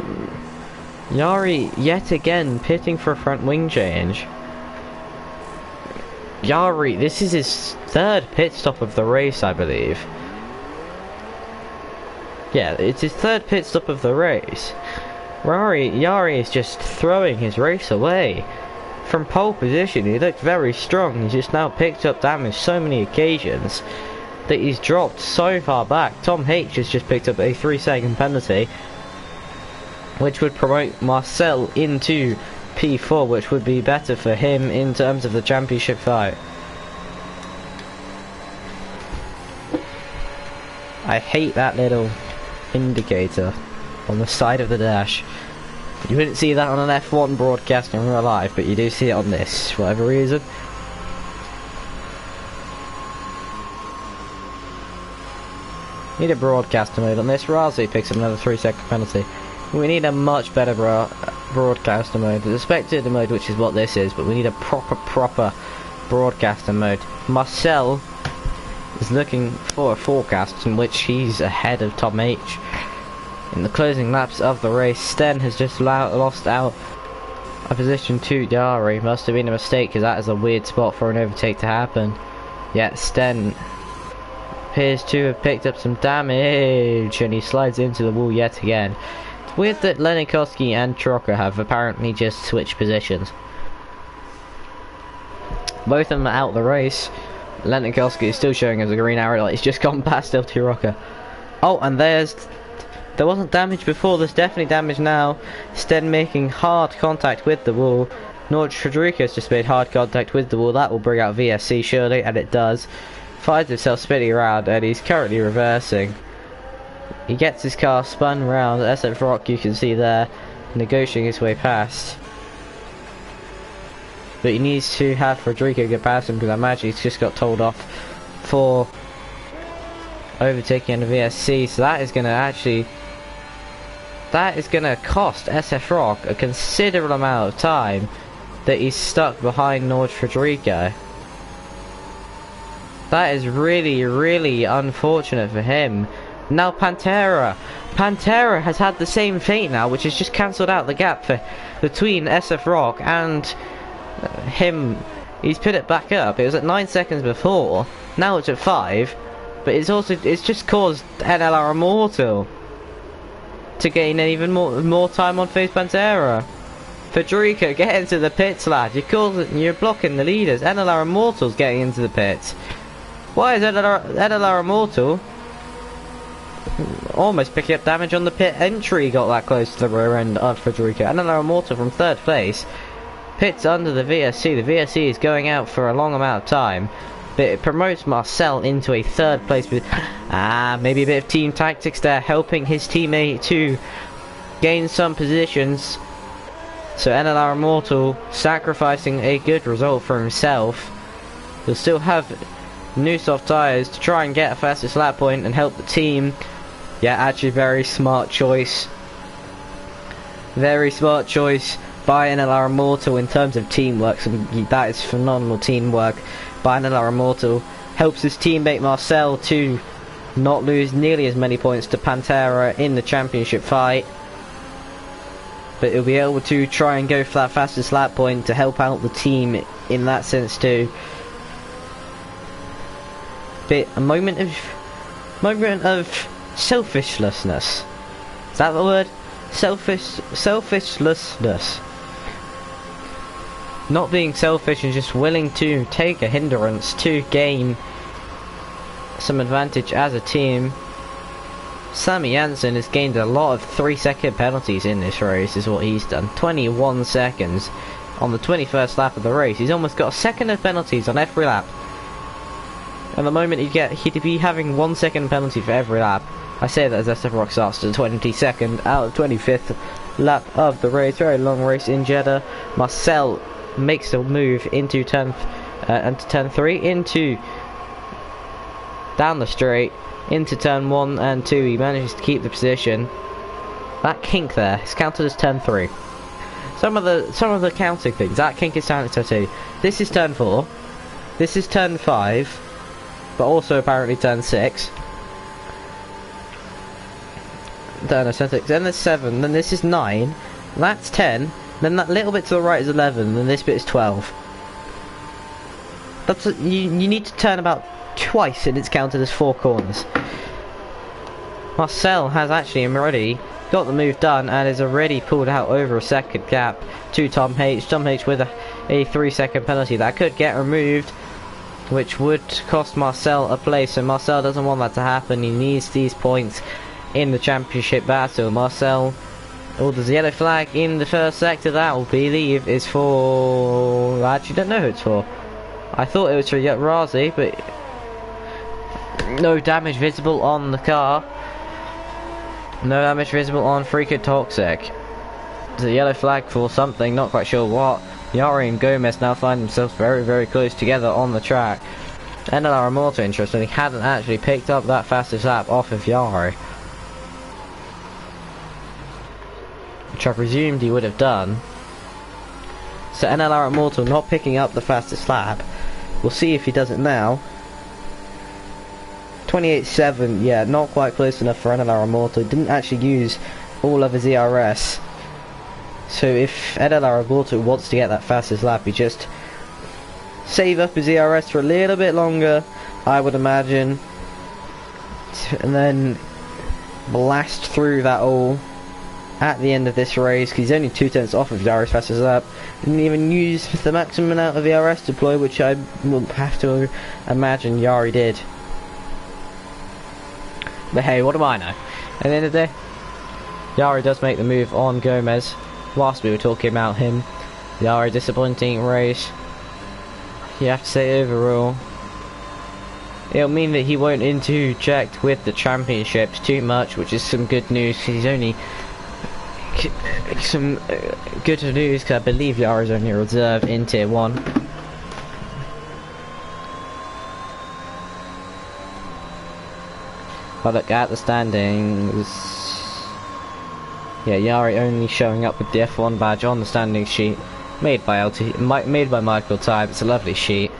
Yari yet again pitting for a front wing change. Yari, this is his 3rd pit stop of the race, I believe. Yeah, it's his 3rd pit stop of the race. Yari is just throwing his race away. From pole position, he looked very strong. He's just now picked up damage so many occasions that he's dropped so far back. Tom H has just picked up a 3-second penalty, which would promote Marcel into P4, which would be better for him in terms of the championship fight. I hate that little indicator on the side of the dash. You wouldn't see that on an F1 broadcast in real life, but you do see it on this, for whatever reason. Need a broadcaster mode on this. Razi picks up another 3-second penalty. We need a much better broadcaster mode. The spectator mode, which is what this is, but we need a proper broadcaster mode. Marcel is looking for a forecast in which he's ahead of Tom H. In the closing laps of the race, Sten has just lost out a position to Yari. Must have been a mistake, because that is a weird spot for an overtake to happen. Yet Sten appears to have picked up some damage, and he slides into the wall yet again. It's weird that Lenikowski and Trocker have apparently just switched positions. Both of them are out the race. Lenikowski is still showing as a green arrow light. He's just gone past LT Rocker. Oh, and there wasn't damage before, there's definitely damage now. Sten making hard contact with the wall. Nord Frederico's just made hard contact with the wall. That will bring out VSC surely, and it does. Finds himself spinning around, and he's currently reversing. He gets his car spun round. SF Rock, you can see there, negotiating his way past. But he needs to have Frederico get past him, because I imagine he's just got told off for overtaking the VSC. So that is going to cost SF Rock a considerable amount of time that he's stuck behind Nord Frederico. That is really unfortunate for him. Now Pantera has had the same fate now, which has just cancelled out the gap between SF Rock and him. He's put it back up. It was at 9 seconds before, now it's at 5, but it's just caused NLR Immortal to gain even more time on face Pantera. Federico, get into the pits, lad. You're blocking the leaders. NLR Immortal's getting into the pits. Why is NLR Immortal almost picking up damage on the pit entry, got that close to the rear end of Federico. And then Mortar from 3rd place pits under the VSC. The VSC is going out for a long amount of time, but it promotes Marcel into a 3rd place. Maybe a bit of team tactics there, helping his teammate to gain some positions. So NLR Immortal sacrificing a good result for himself. He'll still have new soft tyres to try and get a fastest lap point and help the team. Yeah, actually very smart choice. Very smart choice by NLR Immortal in terms of teamwork. That is phenomenal teamwork by NLR Immortal. Helps his teammate Marcel to not lose nearly as many points to Pantera in the championship fight. But he'll be able to try and go for that fastest lap point to help out the team in that sense too. But a moment of selfishness. Is that the word? Selfishness. Not being selfish and just willing to take a hindrance to gain some advantage as a team. Sammy Janssen has gained a lot of 3-second penalties in this race, is what he's done. 21 seconds on the 21st lap of the race. He's almost got a second of penalties on every lap. At the moment he'd be having 1 second penalty for every lap. I say that as SF Rock starts to the 22nd out of 25th lap of the race. Very long race in Jeddah. Marcel makes a move into turn 3, down the straight, into turn 1 and 2. He manages to keep the position. That kink there is counted as turn 3. Some of the counting things, that kink is counted as turn 2. This is turn 4. This is turn 5. But also apparently turn 6. Turn 6. Then there's 7. Then this is 9. That's 10. Then that little bit to the right is 11. Then this bit is 12. That's you need to turn about twice and it's counted as 4 corners. Marcel has actually already got the move done and has already pulled out over a second gap to Tom H. Tom H with a 3-second penalty that could get removed, which would cost Marcel a place, so Marcel doesn't want that to happen. He needs these points in the championship battle. Marcel orders the yellow flag in the first sector. That will believe is for... I actually don't know who it's for. I thought it was for Razi, but no damage visible on the car. No damage visible on Freaker Toxic. It's a yellow flag for something, not quite sure what. Yari and Gomez now find themselves very, very close together on the track. NLR Immortal, interestingly, hadn't actually picked up that fastest lap off of Yari, which I presumed he would have done. So NLR Immortal not picking up the fastest lap. We'll see if he does it now. 28.7, yeah, not quite close enough for NLR Immortal. Didn't actually use all of his ERS. So if NLR Immortal wants to get that fastest lap, he just save up his ERS for a little bit longer, I would imagine, and then blast through that all at the end of this race, because he's only 2/10 off of Yari's fastest lap. Didn't even use the maximum amount of ERS deploy, which I will have to imagine Yari did. But hey, what do I know? At the end of the day, Yari does make the move on Gomez. Whilst we were talking about him, Yari, disappointing race. You have to say overall, it'll mean that he won't interject with the championships too much, which is some good news. He's only some good news because I believe Yari's only a reserve in tier 1. But look at the standings. Yeah, Yari only showing up with the F1 badge on the standings sheet, made by Michael Tybe. It's a lovely sheet.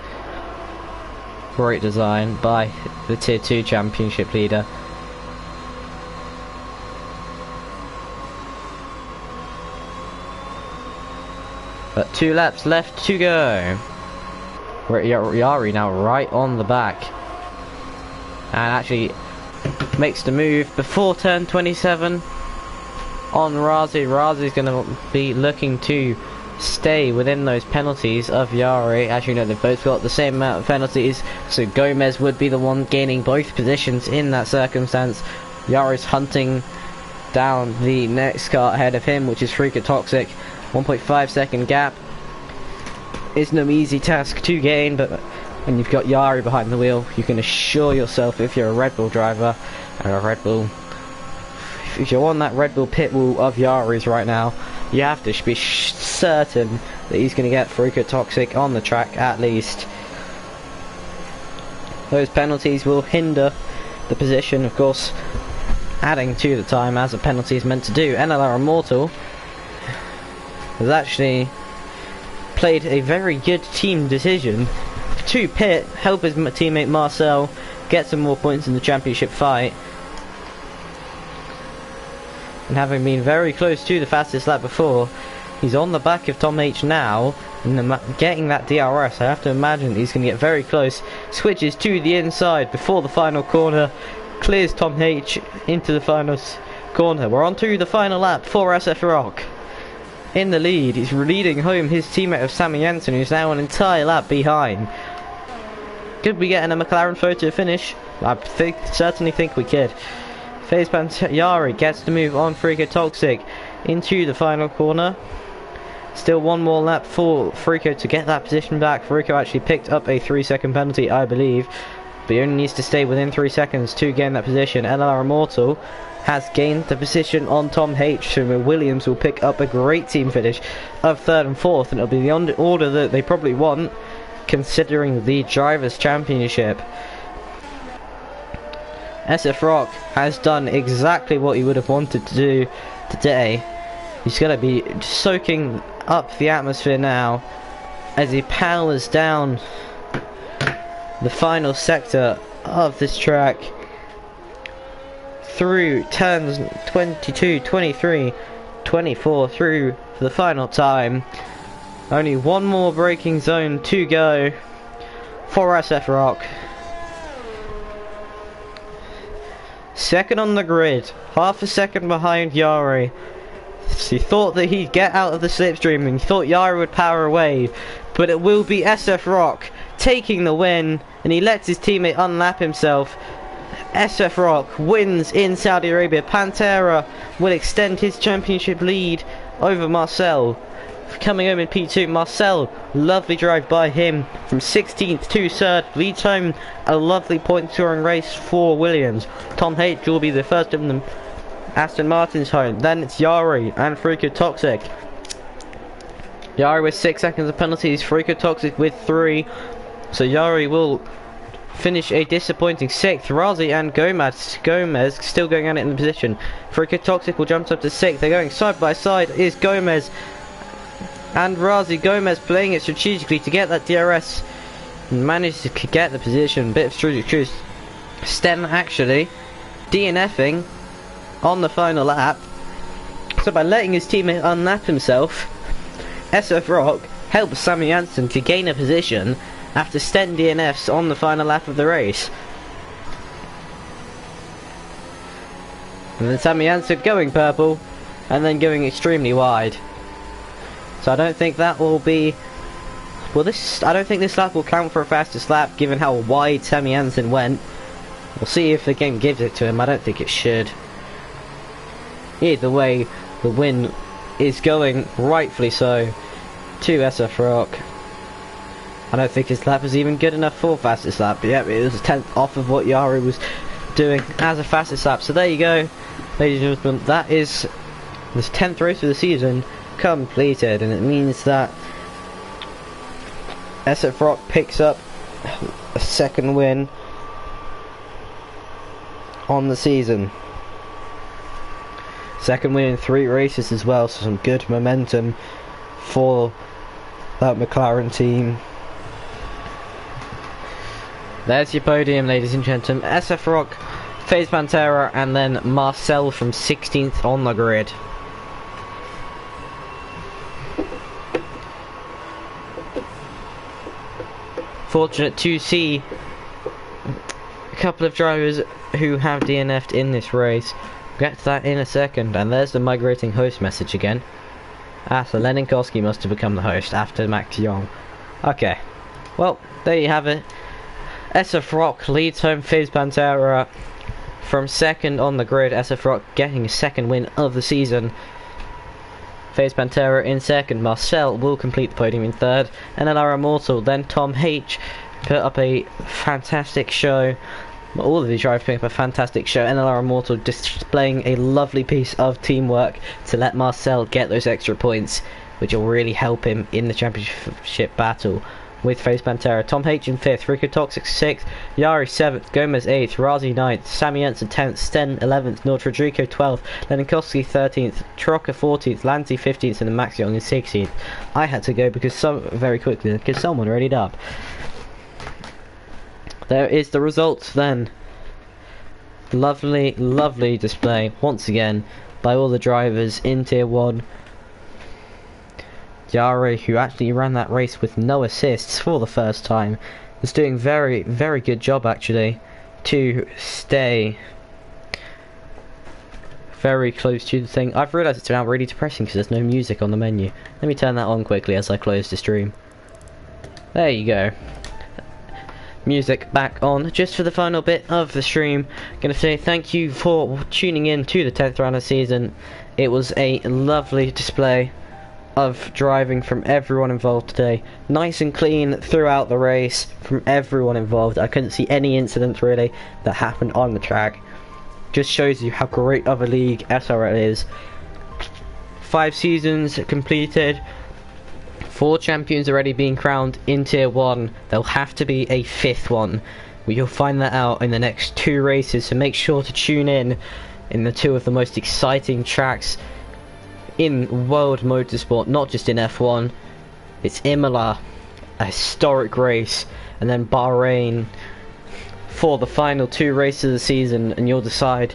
Great design by the tier 2 championship leader. But 2 laps left to go. Yari now right on the back, and actually makes the move before turn 27 on Razi. Razi's going to be looking to stay within those penalties of Yari. As you know, they've both got the same amount of penalties, so Gomez would be the one gaining both positions in that circumstance. Yari's hunting down the next car ahead of him, which is Freaker Toxic. 1.5 second gap. It's no easy task to gain, but when you've got Yari behind the wheel, you can assure yourself, if you're a Red Bull driver, and a Red Bull, if you're on that Red Bull pit wall of Yari's right now, you have to be certain that he's going to get Freaker Toxic on the track at least. Those penalties will hinder the position, of course, adding to the time as a penalty is meant to do. NLR Immortal has actually played a very good team decision to pit, help his teammate Marcel get some more points in the championship fight, and having been very close to the fastest lap before, he's on the back of Tom H now, and getting that DRS, I have to imagine he's going to get very close. Switches to the inside before the final corner, clears Tom H into the final corner. We're on to the final lap for SF Rock. In the lead, he's leading home his teammate of Sammy Jensen, who's now an entire lap behind. Could we get in a McLaren photo finish? I certainly think we could. FaZe Yari gets the move on Freaker Toxic into the final corner. Still one more lap for Freaker to get that position back. Freaker actually picked up a 3-second penalty, I believe, but he only needs to stay within 3 seconds to gain that position. NLR Immortal has gained the position on Tom H, so Williams will pick up a great team finish of 3rd and 4th, and it'll be the order that they probably want, considering the Drivers' Championship. SF Rock has done exactly what he would have wanted to do today. He's going to be soaking up the atmosphere now as he powers down the final sector of this track through turns 22, 23, 24 through for the final time. Only one more braking zone to go for SF Rock. Second on the grid, half a second behind Yari. He thought that he'd get out of the slipstream and he thought Yari would power away, but it will be SF Rock taking the win, and he lets his teammate unlap himself. SF Rock wins in Saudi Arabia. Pantera will extend his championship lead over Marcel. Coming home in P2, Marcel, lovely drive by him from 16th to 3rd, leads home a lovely point scoring race for Williams. Tom H will be the first of them. Aston Martin's home, then it's Yari and Freaker Toxic. Yari with 6 seconds of penalties, Freaker Toxic with 3, so Yari will finish a disappointing 6th. Razi and Gomez still going at it in the position. Freaker Toxic will jump up to 6th. They're going side by side. Is Gomez and Razi. Gomez playing it strategically to get that DRS. Managed to get the position. Bit of strategic truth. Sten actually DNFing on the final lap. So by letting his teammate unlap himself, SF Rock helps Sammy Janssen to gain a position after Sten DNFs on the final lap of the race. And then Sammy Janssen going purple and then going extremely wide. So I don't think that will be... Well, I don't think this lap will count for a fastest lap given how wide Sammy Janssen went. We'll see if the game gives it to him. I don't think it should. Either way, the win is going, rightfully so, to SF Rock. I don't think his lap was even good enough for fastest lap, but yeah, it was a 10th off of what Yari was doing as a fastest lap. So there you go, ladies and gentlemen, that is this 10th race of the season completed, and it means that SF Rock picks up a second win on the season. Second win in 3 races as well, so some good momentum for that McLaren team. There's your podium, ladies and gentlemen. SF Rock, FaZe Pantera, and then Marcel from 16th on the grid. Fortunate to see a couple of drivers who have DNF'd in this race. We'll get to that in a second. And there's the migrating host message again. Ah, so Leninkowski must have become the host after Max Young. Okay, well, there you have it. SF Rock leads home FaZe Pantera from second on the grid, SF Rock getting a second win of the season. FaZe Pantera in second, Marcel will complete the podium in third, and then our Immortal, then Tom H put up a fantastic show. All of these drivers putting up a fantastic show, and then our Immortal displaying a lovely piece of teamwork to let Marcel get those extra points, which will really help him in the championship battle with FaZe Pantera. Tom H in 5th, Rico Toxic 6th, Yari 7th, Gomez 8th, Razi 9th, Sammy Jensen 10th, Sten 11th, Nord Rodrigo 12th, Leninkowski 13th, Trocker 14th, Lanzi 15th, and Max Young in 16th. I had to go because very quickly because someone readied up. There is the results then. Lovely, lovely display once again by all the drivers in Tier 1. Yari, who actually ran that race with no assists for the first time, was doing very, very good job actually to stay very close to the thing. I've realised it's now really depressing because there's no music on the menu. Let me turn that on quickly as I close the stream. There you go. Music back on just for the final bit of the stream. Gonna say thank you for tuning in to the 10th round of the season. It was a lovely display of driving from everyone involved today. Nice and clean throughout the race from everyone involved. I couldn't see any incidents really that happened on the track. Just shows you how great of a league SRL is. 5 seasons completed. 4 champions already being crowned in Tier 1. There'll have to be a 5th one. You'll find that out in the next 2 races, so make sure to tune in the 2 of the most exciting tracks in world motorsport, not just in F1. It's Imola, a historic race, and then Bahrain for the final 2 races of the season, and you'll decide.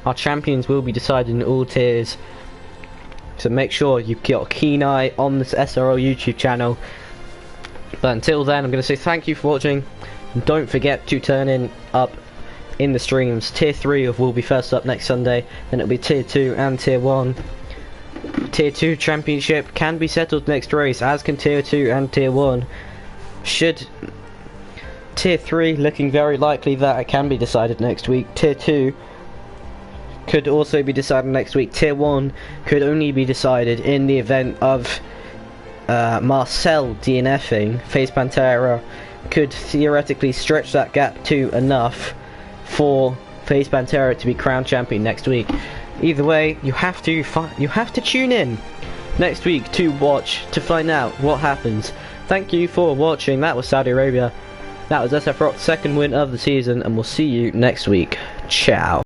Our champions will be decided in all tiers, so make sure you've got a keen eye on this SRL YouTube channel. But until then, I'm going to say thank you for watching, and don't forget to turn up in the streams. Tier 3 will be first up next Sunday, then it'll be Tier 2 and Tier 1. Tier 2 championship can be settled next race, as can Tier 2 and Tier 1. Should Tier 3 looking very likely that it can be decided next week. Tier 2 could also be decided next week. Tier 1 could only be decided in the event of Marcel DNFing. FaZe Pantera could theoretically stretch that gap to enough for FaZe Pantera to be crowned champion next week. Either way, you have to tune in next week to find out what happens. Thank you for watching. That was Saudi Arabia. That was SF Rock's second win of the season, and we'll see you next week. Ciao.